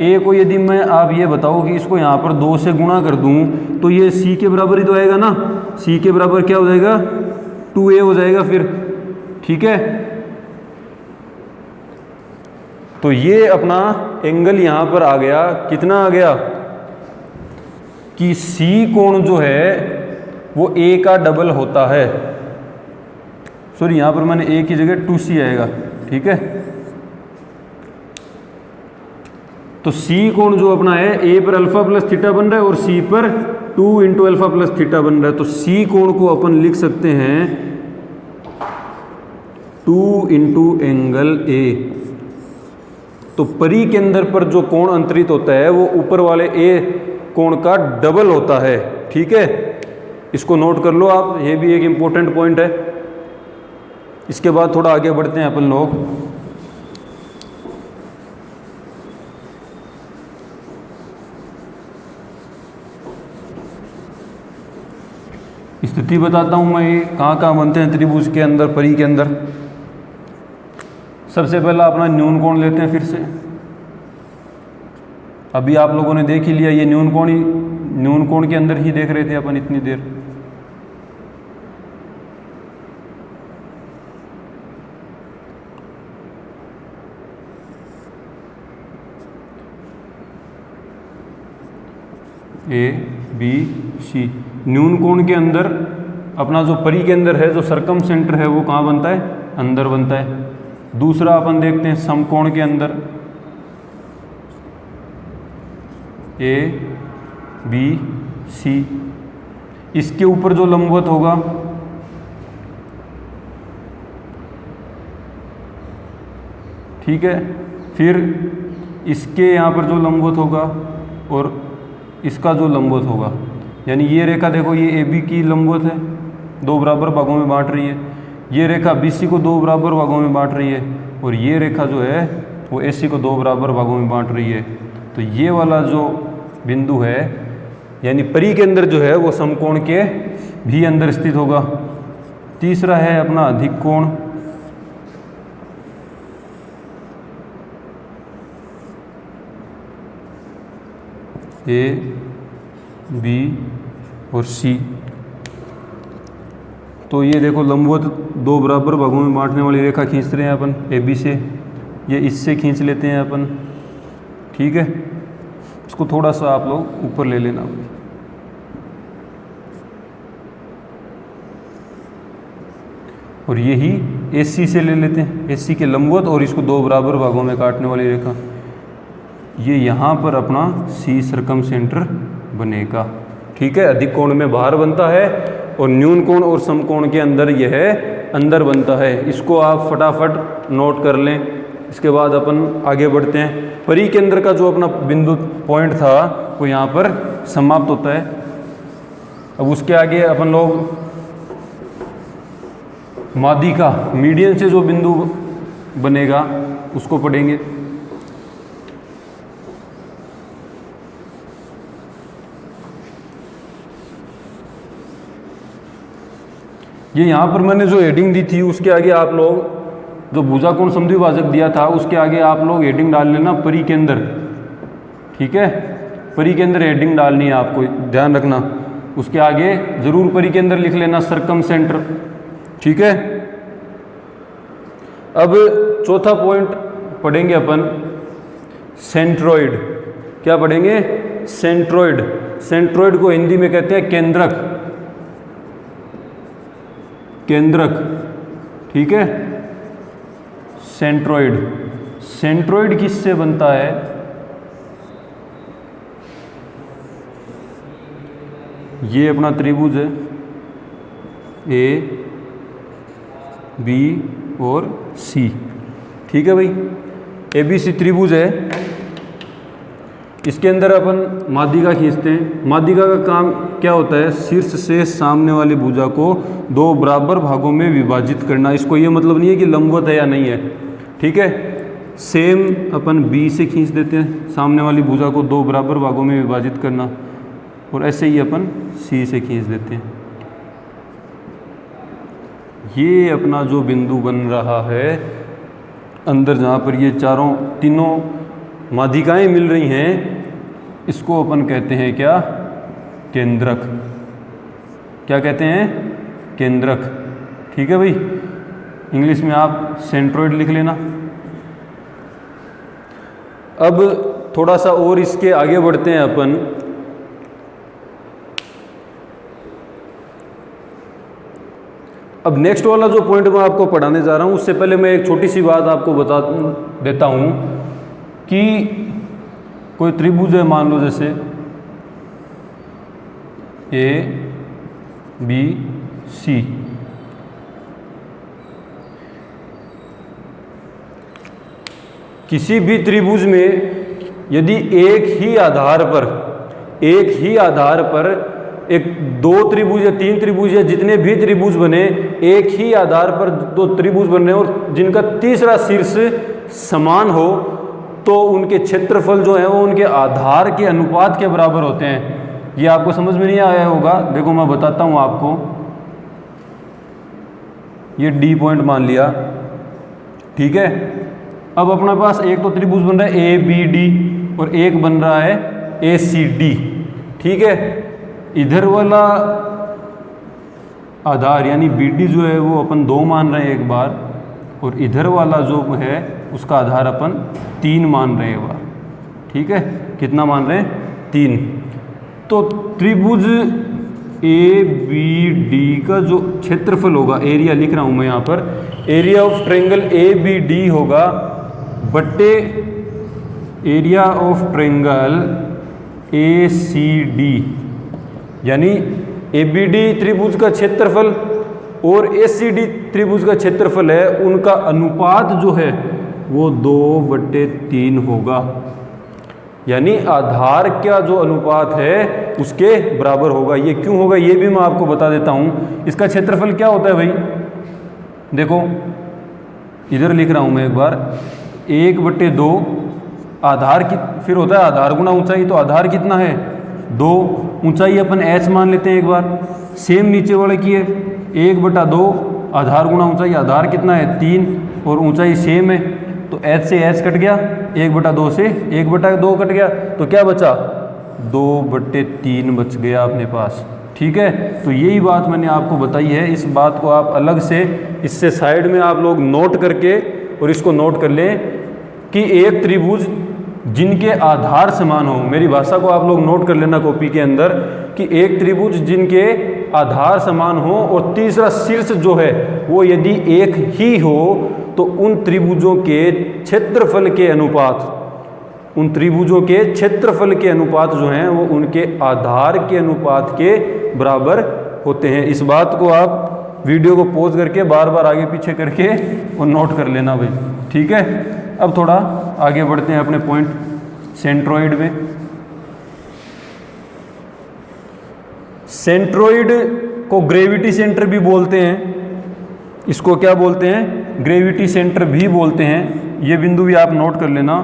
a को यदि मैं, आप ये बताओ कि इसको यहाँ पर 2 से गुणा कर दूँ तो ये c के बराबर ही तो आएगा ना। c के बराबर क्या हो जाएगा? 2a हो जाएगा फिर। ठीक है, तो ये अपना एंगल यहाँ पर आ गया। कितना आ गया? कि C कोण जो है वो A का डबल होता है। सॉरी, यहाँ पर मैंने A की जगह 2C आएगा। ठीक है, तो C कोण जो अपना है, A पर अल्फ़ा प्लस थीटा बन रहा है और C पर 2 इंटू अल्फ़ा प्लस थीटा बन रहा है। तो C कोण को अपन लिख सकते हैं 2 इंटू एंगल A। तो परिकेंद्र पर जो कोण अंतरित होता है वो ऊपर वाले ए कोण का डबल होता है। ठीक है, इसको नोट कर लो आप, ये भी एक इम्पोर्टेंट पॉइंट है। इसके बाद थोड़ा आगे बढ़ते हैं अपन लोग। स्थिति बताता हूँ मैं, ये कहाँ कहाँ बनते हैं त्रिभुज के अंदर, परी के अंदर। सबसे पहला अपना न्यून कोण लेते हैं फिर से। अभी आप लोगों ने देख ही लिया, ये न्यून कोण ही, न्यून कोण के अंदर ही देख रहे थे अपन इतनी देर। ए बी सी, न्यून कोण के अंदर अपना जो परी के अंदर है, जो सरकम सेंटर है, वो कहाँ बनता है? अंदर बनता है। दूसरा अपन देखते हैं समकोण के अंदर, ए बी सी, इसके ऊपर जो लंबवत होगा ठीक है, फिर इसके यहाँ पर जो लंबवत होगा और इसका जो लंबवत होगा, यानी ये रेखा देखो, ये ए बी की लंबवत है, 2 बराबर भागों में बांट रही है। ये रेखा BC को 2 बराबर भागों में बांट रही है, और ये रेखा जो है वो AC को 2 बराबर भागों में बांट रही है। तो ये वाला जो बिंदु है, यानी परी के अंदर जो है वो समकोण के भी अंदर स्थित होगा। तीसरा है अपना अधिक कोण, A B और C। तो ये देखो लंबवत दो बराबर भागों में बांटने वाली रेखा खींच रहे हैं अपन ए बी से, ये इससे खींच लेते हैं अपन, ठीक है। इसको थोड़ा सा आप लोग ऊपर ले लेना, और यही एस सी से ले लेते हैं, एस सी के लंबवत और इसको दो बराबर भागों में काटने वाली रेखा, ये यहाँ पर अपना सी सर्कम सेंटर बनेगा, ठीक है। अधिक कोण में बाहर बनता है और न्यून कोण और समकोण के अंदर यह अंदर बनता है। इसको आप फटाफट नोट कर लें। इसके बाद अपन आगे बढ़ते हैं। परिकेंद्र का जो अपना बिंदु पॉइंट था वो यहाँ पर समाप्त होता है। अब उसके आगे अपन लोग माध्यिका मीडियन से जो बिंदु बनेगा उसको पढ़ेंगे। ये यहाँ पर मैंने जो हेडिंग दी थी उसके आगे आप लोग जो भुजाकोण समद्विभाजक दिया था उसके आगे आप लोग हेडिंग डाल लेना परिकेंद्र, ठीक है। परिकेंद्र हेडिंग डालनी है आपको, ध्यान रखना। उसके आगे जरूर परिकेंद्र लिख लेना, सर्कम सेंटर, ठीक है। अब चौथा पॉइंट पढ़ेंगे अपन सेंट्रोइड। क्या पढ़ेंगे? सेंट्रोइड। सेंट्रोइड को हिंदी में कहते हैं केंद्रक, केंद्रक, ठीक है। सेंट्रोइड। सेंट्रोइड किससे बनता है? ये अपना त्रिभुज है ए बी और सी, ठीक है भाई। ए बी सी त्रिभुज है, इसके अंदर अपन माध्यिका खींचते हैं। माध्यिका का काम क्या होता है? शीर्ष से सामने वाली भुजा को दो बराबर भागों में विभाजित करना। इसको ये मतलब नहीं है कि लंबवत है या नहीं है, ठीक है। सेम अपन बी से खींच देते हैं, सामने वाली भुजा को दो बराबर भागों में विभाजित करना, और ऐसे ही अपन सी से खींच देते हैं। ये अपना जो बिंदु बन रहा है अंदर, जहाँ पर ये तीनों माध्यिकाएं मिल रही हैं, इसको अपन कहते हैं क्या? केंद्रक। क्या कहते हैं? केंद्रक, ठीक है भाई। इंग्लिश में आप सेंट्रोइड लिख लेना। अब थोड़ा सा और इसके आगे बढ़ते हैं अपन। अब नेक्स्ट वाला जो पॉइंट मैं आपको पढ़ाने जा रहा हूं, उससे पहले मैं एक छोटी सी बात आपको बता देता हूं कि कोई त्रिभुज है, मान लो जैसे ए बी सी, किसी भी त्रिभुज में यदि एक ही आधार पर एक दो त्रिभुज या तीन त्रिभुज या जितने भी त्रिभुज बने, एक ही आधार पर दो त्रिभुज बने और जिनका तीसरा शीर्ष समान हो, तो उनके क्षेत्रफल जो है वो उनके आधार के अनुपात के बराबर होते हैं। ये आपको समझ में नहीं आया होगा, देखो मैं बताता हूँ आपको। ये डी पॉइंट मान लिया, ठीक है। अब अपने पास एक तो त्रिभुज बन रहा है ए बी डी और एक बन रहा है ए सी डी, ठीक है। इधर वाला आधार यानी बी डी जो है वो अपन 2 मान रहे हैं एक बार, और इधर वाला जो है उसका आधार अपन 3 मान रहे हैं एक बार, ठीक है। कितना मान रहे हैं? 3। तो त्रिभुज ए बी डी का जो क्षेत्रफल होगा, एरिया लिख रहा हूं मैं यहाँ पर, area of triangle A B D होगा बट्टे area of triangle A C D, यानी ए बी डी त्रिभुज का क्षेत्रफल और ए सी डी त्रिभुज का क्षेत्रफल है, उनका अनुपात जो है वो 2/3 होगा। यानी आधार का जो अनुपात है उसके बराबर होगा। ये क्यों होगा ये भी मैं आपको बता देता हूँ। इसका क्षेत्रफल क्या होता है भाई? देखो इधर लिख रहा हूँ मैं एक बार, 1/2 आधार की, फिर होता है आधार गुना ऊंचाई, तो आधार कितना है? 2। ऊंचाई अपन h मान लेते हैं एक बार, सेम नीचे वाले की है, 1/2 आधार गुना ऊंचाई, आधार कितना है? 3 और ऊंचाई सेम है, तो h से h कट गया, 1/2 से 1/2 कट गया, तो क्या बचा? 2/3 बच गया अपने पास, ठीक है, तो यही बात मैंने आपको बताई है। इस बात को आप अलग से इससे साइड में आप लोग नोट करके और इसको नोट कर लें कि एक त्रिभुज जिनके आधार समान हो, मेरी भाषा को आप लोग नोट कर लेना कॉपी के अंदर, कि एक त्रिभुज जिनके आधार समान हो और तीसरा शीर्ष जो है वो यदि एक ही हो, तो उन त्रिभुजों के क्षेत्रफल के अनुपात, उन त्रिभुजों के क्षेत्रफल के अनुपात जो हैं वो उनके आधार के अनुपात के बराबर होते हैं। इस बात को आप वीडियो को पॉज करके बार बार आगे पीछे करके और नोट कर लेना भाई, ठीक है। अब थोड़ा आगे बढ़ते हैं अपने पॉइंट सेंट्रोइड में। सेंट्रोइड को ग्रेविटी सेंटर भी बोलते हैं, इसको क्या बोलते हैं, ग्रेविटी सेंटर भी बोलते हैं। ये बिंदु भी आप नोट कर लेना।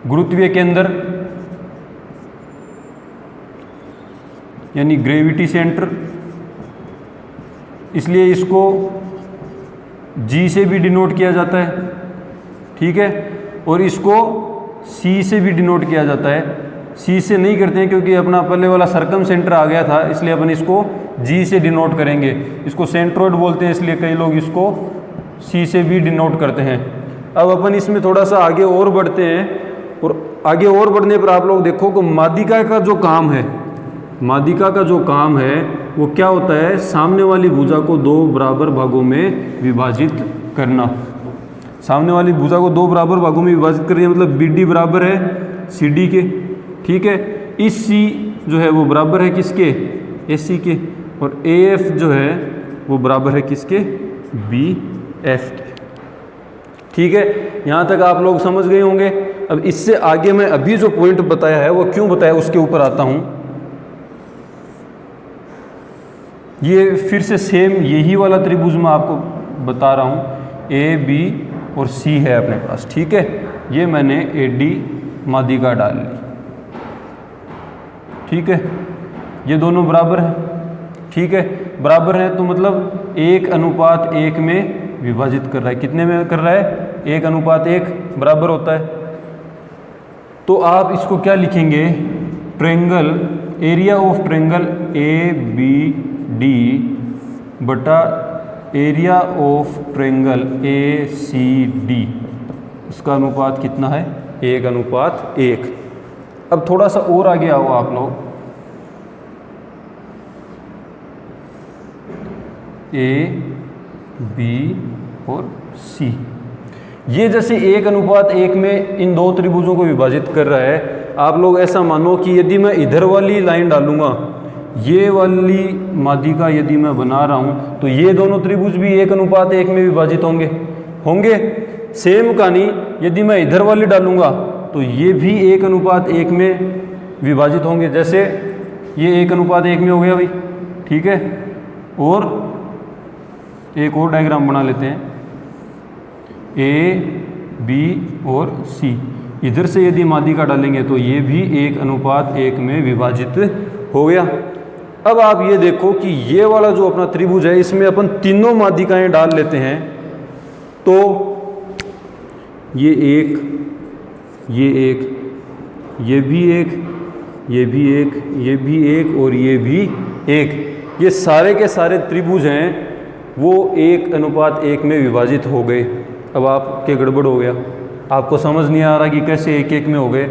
गुरुत्वीय केंद्र यानी ग्रेविटी सेंटर, इसलिए इसको G से भी डिनोट किया जाता है, ठीक है, और इसको C से भी डिनोट किया जाता है। C से नहीं करते हैं क्योंकि अपना पहले वाला सर्कम सेंटर आ गया था, इसलिए अपन इसको G से डिनोट करेंगे। इसको सेंट्रोइड बोलते हैं, इसलिए कई लोग इसको C से भी डिनोट करते हैं। अब अपन इसमें थोड़ा सा आगे और बढ़ते हैं, और आगे और बढ़ने पर आप लोग देखो कि माध्यिका का जो काम है, माध्यिका का जो काम है वो क्या होता है, सामने वाली भुजा को दो बराबर भागों में विभाजित करना। सामने वाली भुजा को दो बराबर भागों में विभाजित करना मतलब BD बराबर है CD के, ठीक है। इस C जो है वो बराबर है किसके, AC के, और AF जो है वो बराबर है किसके, BF के, ठीक है। यहाँ तक आप लोग समझ गए होंगे। अब इससे आगे मैं अभी जो पॉइंट बताया है वो क्यों बताया उसके ऊपर आता हूँ। ये फिर से सेम यही वाला त्रिभुज मैं आपको बता रहा हूँ, AB और C है अपने पास, ठीक है। ये मैंने AD माध्यिका डाल ली, ठीक है। ये दोनों बराबर है, ठीक है, बराबर है तो मतलब 1:1 में विभाजित कर रहा है। कितने में कर रहा है, 1:1 बराबर होता है। तो आप इसको क्या लिखेंगे, triangle, area of triangle ABD बटा एरिया ऑफ ट्रायंगल ACD, इसका अनुपात कितना है, 1:1। अब थोड़ा सा और आगे आओ आप लोग, A, B और C, ये जैसे 1:1 में इन दो त्रिभुजों को विभाजित कर रहा है। आप लोग ऐसा मानो कि यदि मैं इधर वाली लाइन डालूंगा, ये वाली माध्यिका यदि मैं बना रहा हूँ, तो ये दोनों त्रिभुज भी 1:1 में विभाजित होंगे। सेम कहानी यदि मैं इधर वाली डालूंगा तो ये भी 1:1 में विभाजित होंगे। जैसे ये 1:1 में हो गया भाई, ठीक है। और एक और डायग्राम बना लेते हैं, A, B और C, इधर से यदि माध्यिका डालेंगे तो ये भी 1:1 में विभाजित हो गया। अब आप ये देखो कि ये वाला जो अपना त्रिभुज है, इसमें अपन तीनों माध्यिकाएं डाल लेते हैं, तो ये एक, ये एक, ये भी एक, ये भी एक, ये भी एक और ये भी एक, ये सारे के सारे त्रिभुज हैं वो 1:1 में विभाजित हो गए। अब आपके गड़बड़ हो गया, आपको समझ नहीं आ रहा कि कैसे 1:1 में हो गए।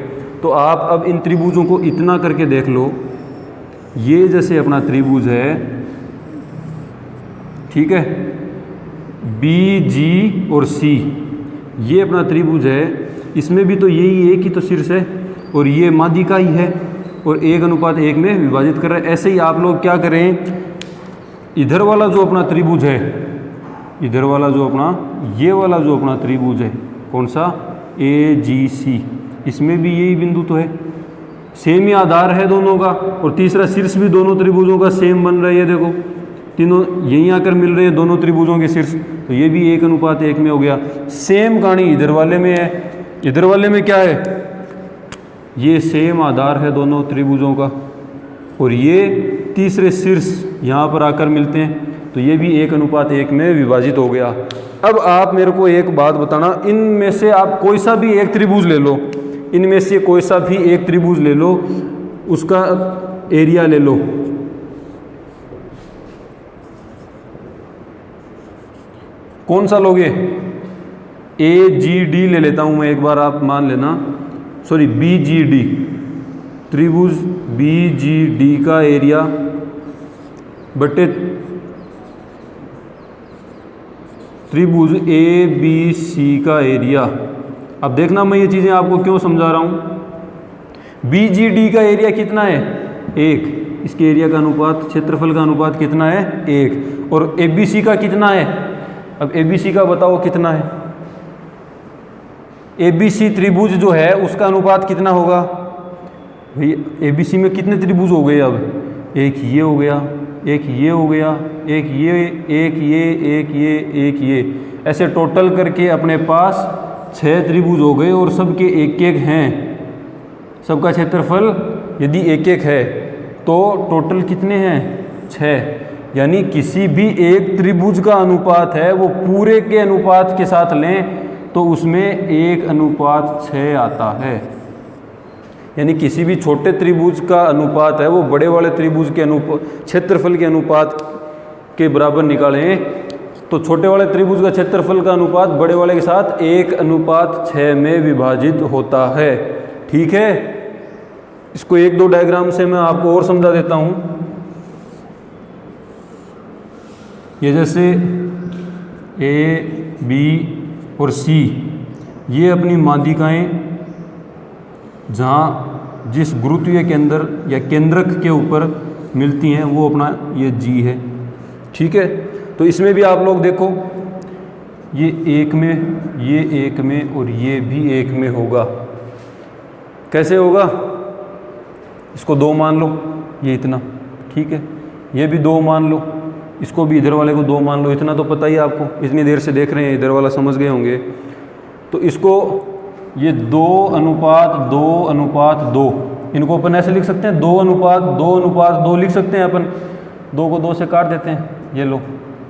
तो आप अब इन त्रिभुजों को इतना करके देख लो, ये जैसे अपना त्रिभुज है, ठीक है, BG और C, ये अपना त्रिभुज है, इसमें भी तो यही एक ही तो शीर्ष है और ये माध्यिका ही है और 1:1 में विभाजित कर रहे हैं। ऐसे ही आप लोग क्या करें, इधर वाला जो अपना त्रिभुज है, इधर वाला जो अपना, ये वाला जो अपना त्रिभुज है, कौन सा, AGC, इसमें भी यही बिंदु तो है, सेम ही आधार है दोनों का, और तीसरा शीर्ष भी दोनों त्रिभुजों का सेम बन रहा है। ये देखो तीनों यहीं आकर मिल रहे हैं दोनों त्रिभुजों के शीर्ष, तो ये भी 1:1 में हो गया। सेम कहानी इधर वाले में है। इधर वाले में क्या है, ये सेम आधार है दोनों त्रिभुजों का, और ये तीसरे शीर्ष यहाँ पर आकर मिलते हैं, तो ये भी 1:1 में विभाजित हो गया। अब आप मेरे को एक बात बताना, इनमें से आप कोई सा भी एक त्रिभुज ले लो, इनमें से कोई सा भी एक त्रिभुज ले लो, उसका एरिया ले लो। कौन सा लोगे? AGD ले लेता हूं मैं एक बार, आप मान लेना, सॉरी BGD, त्रिभुज BGD का एरिया बटे त्रिभुज ABC का एरिया। अब देखना मैं ये चीज़ें आपको क्यों समझा रहा हूँ। BGD का एरिया कितना है? 1। इसके एरिया का अनुपात, क्षेत्रफल का अनुपात कितना है? 1। और ABC का कितना है? अब ABC का बताओ कितना है? ABC त्रिभुज जो है उसका अनुपात कितना होगा भाई? ABC में कितने त्रिभुज हो गए? अब एक ये हो गया, एक ये हो गया, एक ये, एक ये, एक ये, एक ये, ऐसे टोटल करके अपने पास 6 त्रिभुज हो गए और सबके एक एक हैं। सबका क्षेत्रफल यदि एक एक है तो टोटल कितने हैं? 6। यानी किसी भी एक त्रिभुज का अनुपात है वो पूरे के अनुपात के साथ लें तो उसमें 1:6 आता है। यानी किसी भी छोटे त्रिभुज का अनुपात है वो बड़े वाले त्रिभुज के क्षेत्रफल के अनुपात के बराबर निकालें तो छोटे वाले त्रिभुज का क्षेत्रफल का अनुपात बड़े वाले के साथ 1:6 में विभाजित होता है। ठीक है, इसको 1-2 डायग्राम से मैं आपको और समझा देता हूँ। ये जैसे A, B और C, ये अपनी माध्यिकाएं जहाँ जिस गुरुत्वीय केंद्र या केंद्रक के ऊपर मिलती हैं वो अपना ये G है। ठीक है, तो इसमें भी आप लोग देखो, ये 1 में, ये 1 में और ये भी 1 में होगा। कैसे होगा? इसको 2 मान लो, ये इतना। ठीक है, ये भी 2 मान लो, इसको भी इधर वाले को 2 मान लो। इतना तो पता ही आपको, इतनी देर से देख रहे हैं, इधर वाला समझ गए होंगे। तो इसको ये 2:2:2, इनको अपन ऐसे लिख सकते हैं, 2:2:2 लिख सकते हैं अपन। 2 को 2 से काट देते हैं, ये लो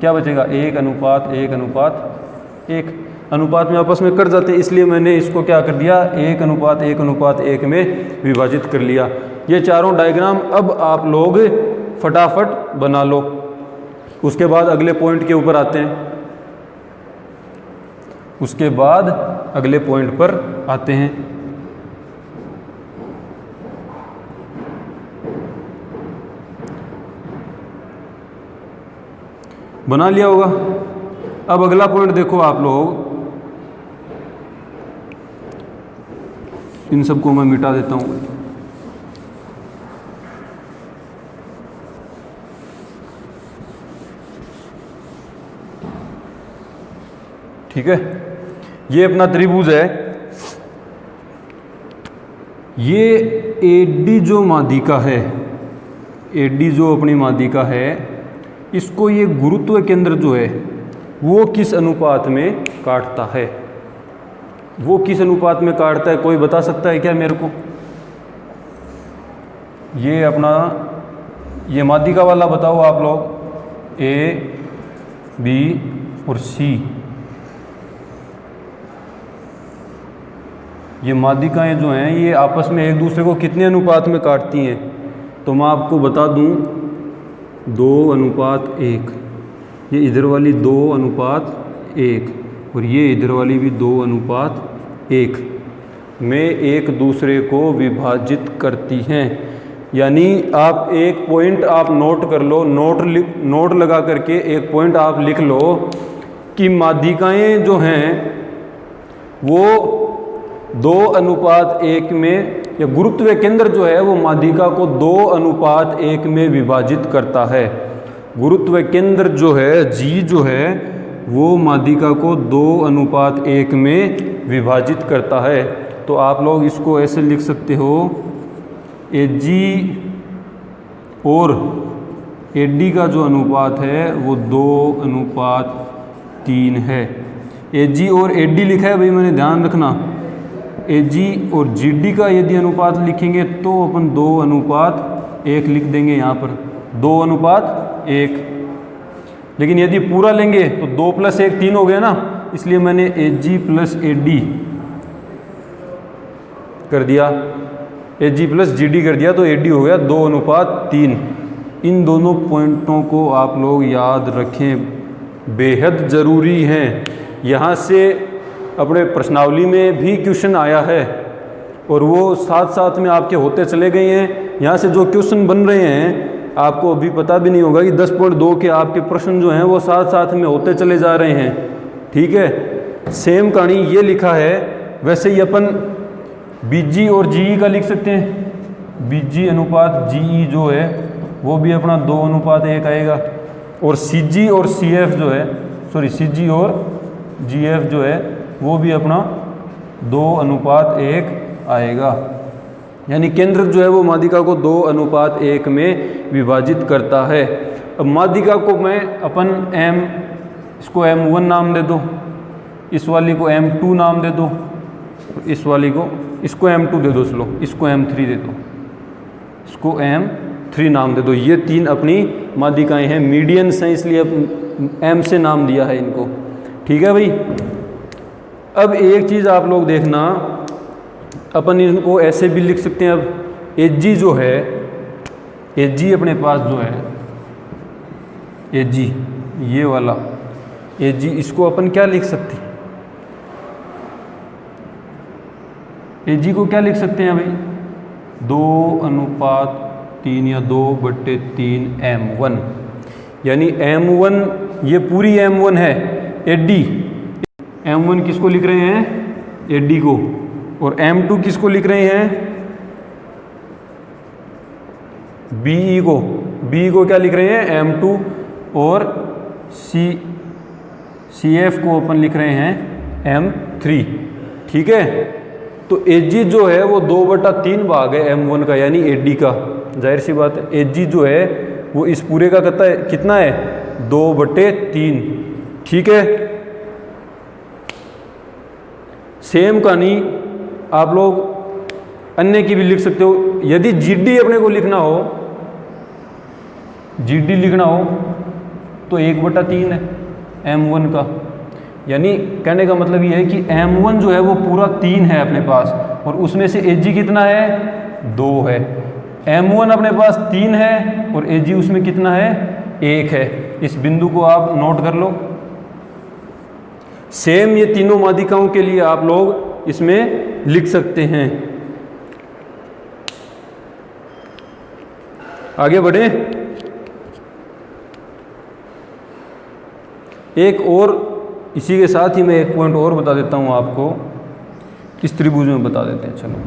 क्या बचेगा? 1:1:1 अनुपात में आपस में कट जाते हैं, इसलिए मैंने इसको क्या कर दिया? 1:1:1 में विभाजित कर लिया। ये चारों डायग्राम अब आप लोग फटाफट बना लो। उसके बाद अगले पॉइंट के ऊपर आते हैं, उसके बाद अगले पॉइंट पर आते हैं। बना लिया होगा। अब अगला पॉइंट देखो आप लोग, इन सबको मैं मिटा देता हूं। ठीक है, ये अपना त्रिभुज है। ये AD जो माध्यिका है, AD जो अपनी माध्यिका है, इसको ये गुरुत्व केंद्र जो है वो किस अनुपात में काटता है? वो किस अनुपात में काटता है, कोई बता सकता है क्या मेरे को? ये अपना ये माध्यिका वाला बताओ आप लोग। A, B और C, ये माध्यिकाएं जो हैं ये आपस में एक दूसरे को कितने अनुपात में काटती हैं? तो मैं आपको बता दूं, 2:1। ये इधर वाली 2:1 और ये इधर वाली भी 2:1 में एक दूसरे को विभाजित करती हैं। यानी आप एक पॉइंट आप नोट कर लो, नोट लगा करके एक पॉइंट आप लिख लो कि माध्यिकाएं जो हैं वो 2:1 में, या गुरुत्व केंद्र जो है वो माध्यिका को 2:1 में विभाजित करता है। गुरुत्व केंद्र जो है G जो है वो माध्यिका को 2:1 में विभाजित करता है। तो आप लोग इसको ऐसे लिख सकते हो, AG और AD का जो अनुपात है वो 2:3 है। AG और AD लिखा है भाई, मैंने ध्यान रखना। AG और GD का यदि अनुपात लिखेंगे तो अपन 2:1 लिख देंगे यहाँ पर, 2:1। लेकिन यदि पूरा लेंगे तो 2 + 1 3 हो गया ना, इसलिए मैंने AG + AD कर दिया, AG प्लस GD कर दिया, तो AD हो गया 2:3। इन दोनों पॉइंटों को आप लोग याद रखें, बेहद ज़रूरी हैं। यहाँ से अपने प्रश्नावली में भी क्वेश्चन आया है और वो साथ साथ में आपके होते चले गए हैं। यहाँ से जो क्वेश्चन बन रहे हैं आपको अभी पता भी नहीं होगा कि 10.2 के आपके प्रश्न जो हैं वो साथ साथ में होते चले जा रहे हैं। ठीक है, सेम कहानी ये लिखा है, वैसे ही अपन BG और GE का लिख सकते हैं। BG अनुपात GE जो है वो भी अपना 2:1 आएगा, और CG और CF जो है, सॉरी CG और GF जो है वो भी अपना 2:1 आएगा। यानी केंद्र जो है वो माध्यिका को 2:1 में विभाजित करता है। अब माध्यिका को मैं अपन इसको M1 नाम दे दो, इस वाली को M2 नाम दे दो, इस वाली को इसको M2 दे दो, चलो इसको M3 दे दो, इसको M3 नाम दे दो। ये तीन अपनी माध्यिकाएं हैं, मीडियंस हैं, इसलिए M से नाम दिया है इनको। ठीक है भाई। अब एक चीज़ आप लोग देखना, अपन इनको ऐसे भी लिख सकते हैं। अब AG जो है, AG अपने पास जो है AG, ये वाला AG, इसको अपन क्या लिख सकते हैं? AG को क्या लिख सकते हैं भाई? 2:3 या 2/3 M1, यानी M1 ये पूरी M1 है। AD M1 किसको लिख रहे हैं? AD को। और M2 किसको लिख रहे हैं? BE को। BE को क्या लिख रहे हैं? M2। और CF को अपन लिख रहे हैं M3। ठीक है, तो AG जो है वो 2/3 भाग है M1 का, यानी AD का। जाहिर सी बात है, AG जो है वो इस पूरे का कितना है? 2/3। ठीक है, सेम कहानी आप लोग अन्य की भी लिख सकते हो। यदि GD अपने को लिखना हो, GD लिखना हो तो 1/3 है M1 का। यानी कहने का मतलब ये है कि M1 जो है वो पूरा 3 है अपने पास, और उसमें से AG कितना है? 2 है। M1 अपने पास 3 है और AG उसमें कितना है? 1 है। इस बिंदु को आप नोट कर लो। सेम ये तीनों माध्यिकाओं के लिए आप लोग इसमें लिख सकते हैं। आगे बढ़े। एक और इसी के साथ ही मैं एक पॉइंट और बता देता हूं आपको, इस त्रिभुज में बता देते हैं। चलो,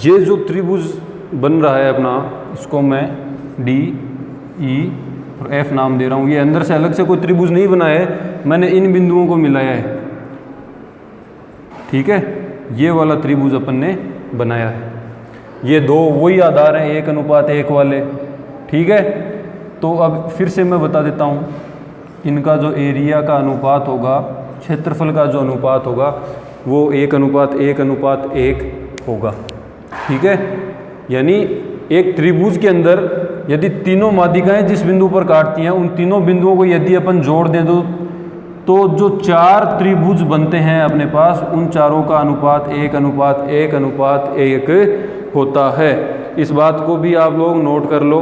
ये जो त्रिभुज बन रहा है अपना, इसको मैं D, E और F नाम दे रहा हूँ। ये अंदर से अलग से कोई त्रिभुज नहीं बना है, मैंने इन बिंदुओं को मिलाया है। ठीक है, ये वाला त्रिभुज अपन ने बनाया है। ये दो वही आधार हैं 1:1 वाले। ठीक है, तो अब फिर से मैं बता देता हूँ, इनका जो एरिया का अनुपात होगा, क्षेत्रफल का जो अनुपात होगा, वो 1:1 होगा। ठीक है, यानी एक त्रिभुज के अंदर यदि तीनों माध्यिकाएं जिस बिंदु पर काटती हैं, उन तीनों बिंदुओं को यदि अपन जोड़ दें तो जो 4 त्रिभुज बनते हैं अपने पास, उन चारों का अनुपात 1:1 होता है। इस बात को भी आप लोग नोट कर लो।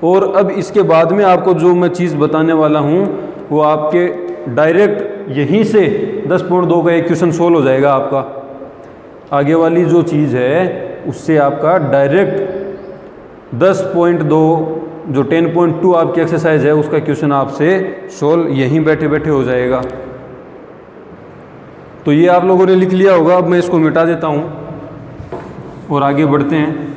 और अब इसके बाद में आपको जो मैं चीज़ बताने वाला हूँ वो आपके डायरेक्ट यहीं से 10.2 का एक क्वेश्चन सोल्व हो जाएगा आपका। आगे वाली जो चीज़ है उससे आपका डायरेक्ट 10.2 जो 10.2 आपकी एक्सरसाइज है उसका क्वेश्चन आपसे सोल्व यहीं बैठे बैठे हो जाएगा। तो ये आप लोगों ने लिख लिया होगा। अब मैं इसको मिटा देता हूँ और आगे बढ़ते हैं।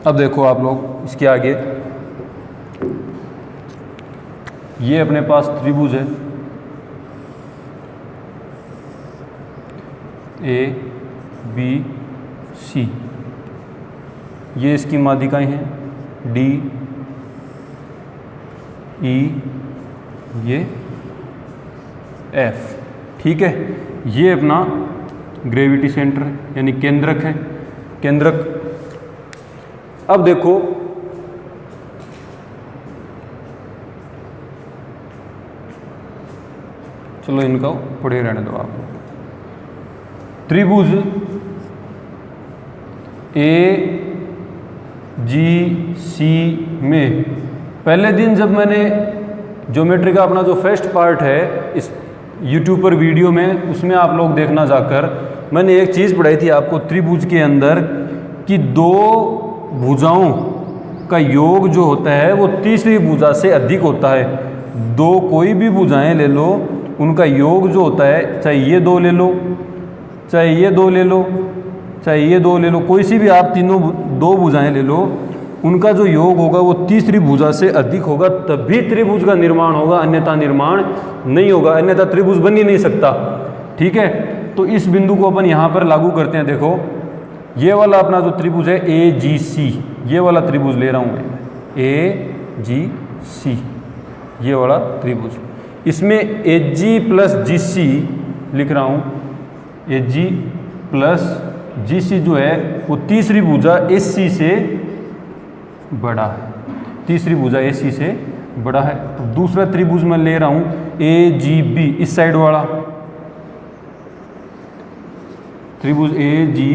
अब देखो आप लोग इसके आगे, ये अपने पास त्रिभुज है, ए बी सी, ये इसकी माध्यिकाएं हैं, डी ई, ये एफ। ठीक है, ये अपना ग्रेविटी सेंटर है यानी केंद्रक है, केंद्रक। अब देखो चलो इनका पढ़े रहने दो आप। त्रिभुज ए जी सी में पहले दिन जब मैंने ज्योमेट्री का अपना जो फर्स्ट पार्ट है इस यूट्यूब पर वीडियो में, उसमें आप लोग देखना जाकर, मैंने एक चीज़ पढ़ाई थी आपको त्रिभुज के अंदर कि दो भुजाओं का योग जो होता है वो तीसरी भुजा से अधिक होता है। दो कोई भी भुजाएं ले लो, उनका योग जो होता है, चाहे ये दो ले लो, चाहे ये दो ले लो, चाहे ये दो ले लो, कोई सी भी आप तीनों दो भुजाएं ले लो, उनका जो योग होगा वो तीसरी भुजा से अधिक होगा, तभी त्रिभुज का निर्माण होगा, अन्यथा निर्माण नहीं होगा, अन्यथा त्रिभुज बन ही नहीं सकता। ठीक है, तो इस बिंदु को अपन यहाँ पर लागू करते हैं। देखो ये वाला अपना जो त्रिभुज है ए जी सी, ये वाला त्रिभुज ले रहा हूँ मैं, ए जी सी, ये वाला त्रिभुज, इसमें एच जी प्लस जी सी लिख रहा हूँ, एच जी प्लस जी सी जो है वो तीसरी भुजा एस सी से बड़ा है, तीसरी भुजा ए सी से बड़ा है। तो दूसरा त्रिभुज मैं ले रहा हूं ए जी बी, इस साइड वाला त्रिभुज ए जी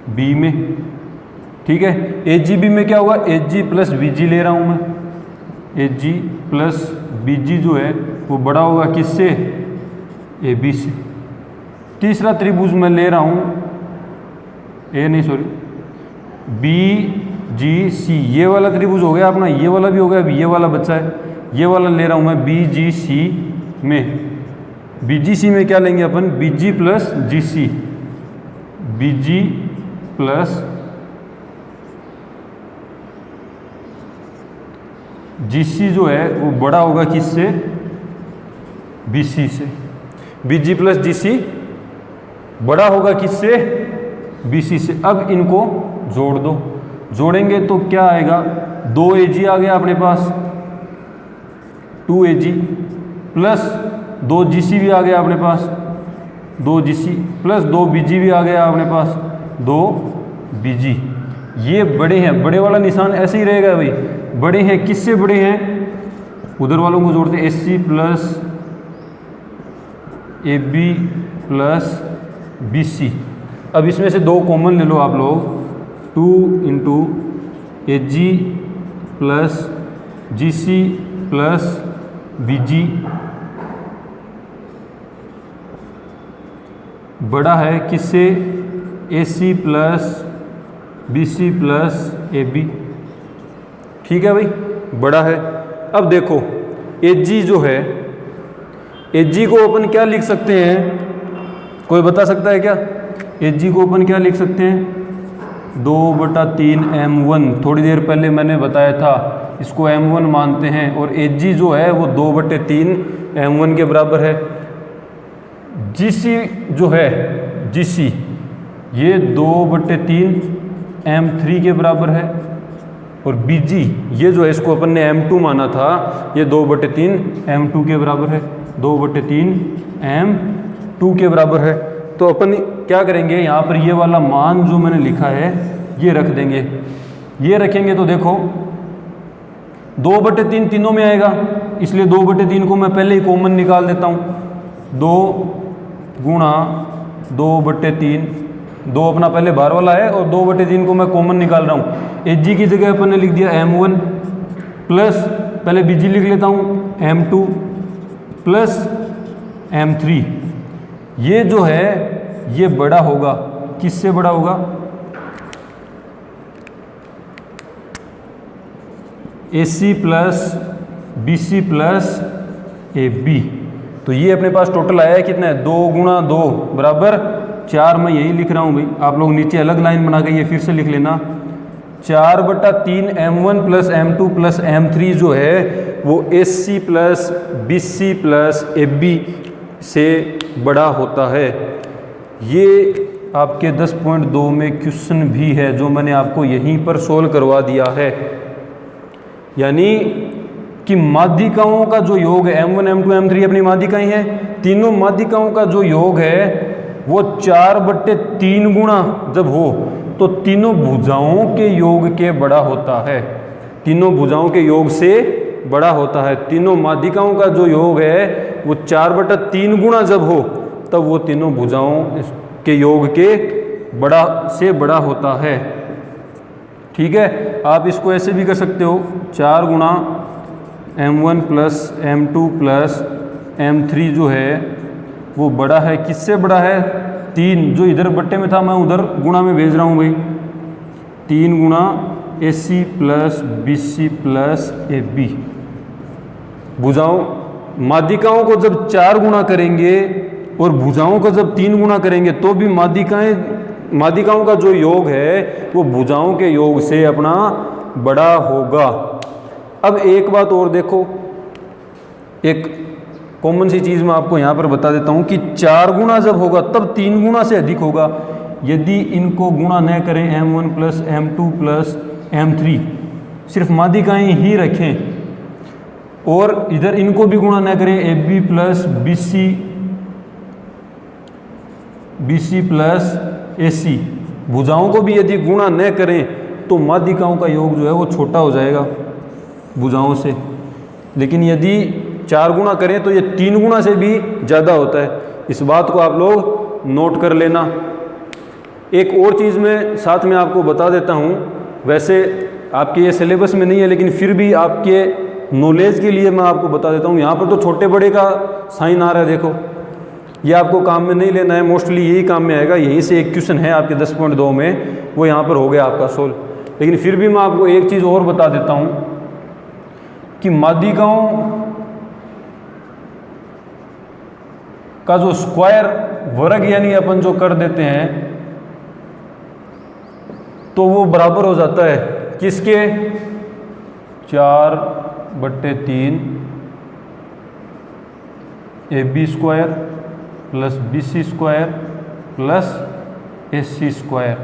बी में। ठीक है, ए जी बी में क्या होगा, एच जी प्लस बी जी ले रहा हूं मैं, एच जी प्लस बी जी जो है वो बड़ा होगा किससे, ए बी से। तीसरा त्रिभुज मैं ले रहा हूं बी जी सी, ये वाला त्रिभुज हो गया अपना, ये वाला भी हो गया, अब ये वाला बच्चा है, ये वाला ले रहा हूं मैं बी जी सी में। बी जी सी में क्या लेंगे अपन, बी जी प्लस जी सी, बी जी प्लस जी सी जो है वो बड़ा होगा किससे, बी सी से। बी जी प्लस जी सी बड़ा होगा किससे, बी सी से। अब इनको जोड़ दो, जोड़ेंगे तो क्या आएगा, 2 AG आ गया अपने पास, 2 AG प्लस 2 GC भी आ गया अपने पास, 2 GC प्लस 2 BG भी आ गया अपने पास, 2 BG। ये बड़े हैं, बड़े वाला निशान ऐसे ही रहेगा भाई, बड़े हैं, किससे बड़े हैं, उधर वालों को जोड़ते हैं, SC plus AB plus BC। अब इसमें से 2 कॉमन ले लो आप लोग, 2 into H G plus G C plus B G बड़ा है किससे, A C plus B C plus A B. ठीक है भाई, बड़ा है। अब देखो एच जी जो है, एच जी को अपन क्या लिख सकते हैं, कोई बता सकता है क्या, एच जी को अपन क्या लिख सकते हैं, 2/3 m1। थोड़ी देर पहले मैंने बताया था, इसको m1 मानते हैं, और एच जी जो है वो 2/3 m1 के बराबर है। जी सी जो है, जी सी ये 2/3 m3 के बराबर है, और बी जी ये जो है इसको अपन ने m2 माना था, ये 2/3 m2 के बराबर है, 2/3 m2 के बराबर है। तो अपन क्या करेंगे, यहाँ पर ये वाला मान जो मैंने लिखा है ये रख देंगे, ये रखेंगे तो देखो 2/3 तीनों में आएगा, इसलिए 2/3 को मैं पहले ही कॉमन निकाल देता हूँ, 2 गुणा 2/3, 2 अपना पहले बाहर वाला है और 2/3 को मैं कॉमन निकाल रहा हूँ। एच जी की जगह अपन ने लिख दिया m1 प्लस, पहले बी जी लिख लेता हूँ, m2 प्लस m3। ये जो है ये बड़ा होगा, किससे बड़ा होगा, A C plus B C plus A B. तो ये अपने पास टोटल आया है कितना है, 2 गुणा 2 बराबर 4। मैं यही लिख रहा हूँ भाई, आप लोग नीचे अलग लाइन बना के ये फिर से लिख लेना, 4/3 m1 plus m2 plus m3 जो है वो S C plus B C plus A B से बड़ा होता है। ये आपके 10.2 में क्वेश्चन भी है जो मैंने आपको यहीं पर सोल्व करवा दिया है। यानी कि माध्यिकाओं का जो योग है M1 M2 M3 अपनी माध्यिकाएं हैं, तीनों माध्यिकाओं का जो योग है वो 4/3 गुणा जब हो तो तीनों भुजाओं के योग के बड़ा होता है, तीनों भुजाओं के योग से बड़ा होता है। तीनों माध्यिकाओं का जो योग है वो 4/3 गुणा जब हो तब वो तीनों भुजाओं के योग के बड़ा होता है। ठीक है, आप इसको ऐसे भी कर सकते हो, 4 गुणा M1 plus M2 plus M3 जो है वो बड़ा है, किससे बड़ा है? 3, जो इधर बट्टे में था मैं उधर गुणा में भेज रहा हूँ भाई। 3 गुणा AC plus BC plus AB। भुजाओं माध्यिकाओं को जब 4 गुणा करेंगे और भुजाओं को जब 3 गुणा करेंगे तो भी माध्यिकाओं का जो योग है वो भुजाओं के योग से अपना बड़ा होगा। अब एक बात और देखो, एक कॉमन सी चीज़ मैं आपको यहाँ पर बता देता हूँ कि 4 गुणा जब होगा तब 3 गुणा से अधिक होगा। यदि इनको गुणा न करें M1 plus M2 plus M3, सिर्फ माध्यिकाएं ही रखें और इधर इनको भी गुणा न करें AB plus BC plus AC, भुजाओं को भी यदि गुणा न करें तो माध्यिकाओं का योग जो है वो छोटा हो जाएगा भुजाओं से। लेकिन यदि 4 गुणा करें तो ये 3 गुणा से भी ज़्यादा होता है। इस बात को आप लोग नोट कर लेना। एक और चीज़ मैं साथ में आपको बता देता हूँ, वैसे आपके ये सिलेबस में नहीं है लेकिन फिर भी आपके नॉलेज के लिए मैं आपको बता देता हूँ। यहाँ पर तो छोटे बड़े का साइन आ रहा है, देखो ये आपको काम में नहीं लेना है, मोस्टली यही काम में आएगा। यहीं से एक क्वेश्चन है आपके 10.2 में, वो यहाँ पर हो गया आपका सोल्व। लेकिन फिर भी मैं आपको एक चीज़ और बता देता हूँ कि माध्यिकाओं का जो स्क्वायर वर्ग यानी अपन जो कर देते हैं तो वो बराबर हो जाता है किसके? 4/3 AB square plus BC square plus AC square.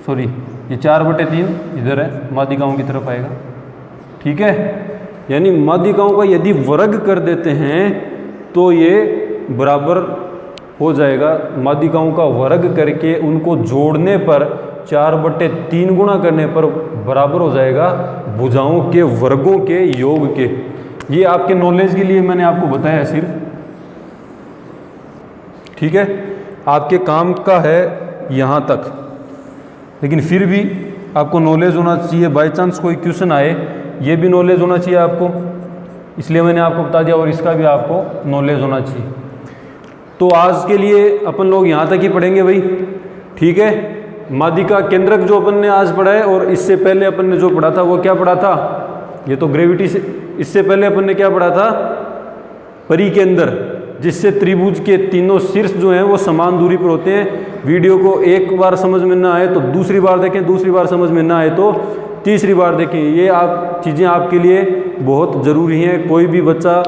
Sorry, ये 4/3 इधर है, माध्यिकाओं की तरफ आएगा। ठीक है, यानी माध्यिकाओं का यदि वर्ग कर देते हैं तो ये बराबर हो जाएगा। माध्यिकाओं का वर्ग करके उनको जोड़ने पर 4/3 गुणा करने पर बराबर हो जाएगा भुजाओं के वर्गों के योग के। ये आपके नॉलेज के लिए मैंने आपको बताया सिर्फ। ठीक है, आपके काम का है यहाँ तक, लेकिन फिर भी आपको नॉलेज होना चाहिए। बाय चांस कोई क्वेश्चन आए, ये भी नॉलेज होना चाहिए आपको, इसलिए मैंने आपको बता दिया, और इसका भी आपको नॉलेज होना चाहिए। तो आज के लिए अपन लोग यहाँ तक ही पढ़ेंगे भाई। ठीक है, माध्यिका केंद्रक जो अपन ने आज पढ़ा है, और इससे पहले अपन ने जो पढ़ा था वो क्या पढ़ा था? ये तो ग्रेविटी से, इससे पहले अपन ने क्या पढ़ा था? परिकेंद्र, जिससे त्रिभुज के तीनों शीर्ष जो हैं वो समान दूरी पर होते हैं। वीडियो को एक बार समझ में ना आए तो दूसरी बार देखें, दूसरी बार समझ में ना आए तो तीसरी बार देखें। ये आप चीज़ें आपके लिए बहुत ज़रूरी हैं। कोई भी बच्चा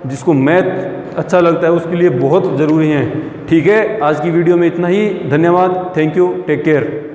जिसको मैथ अच्छा लगता है उसके लिए बहुत ज़रूरी हैं। ठीक है, आज की वीडियो में इतना ही। धन्यवाद, थैंक यू, टेक केयर।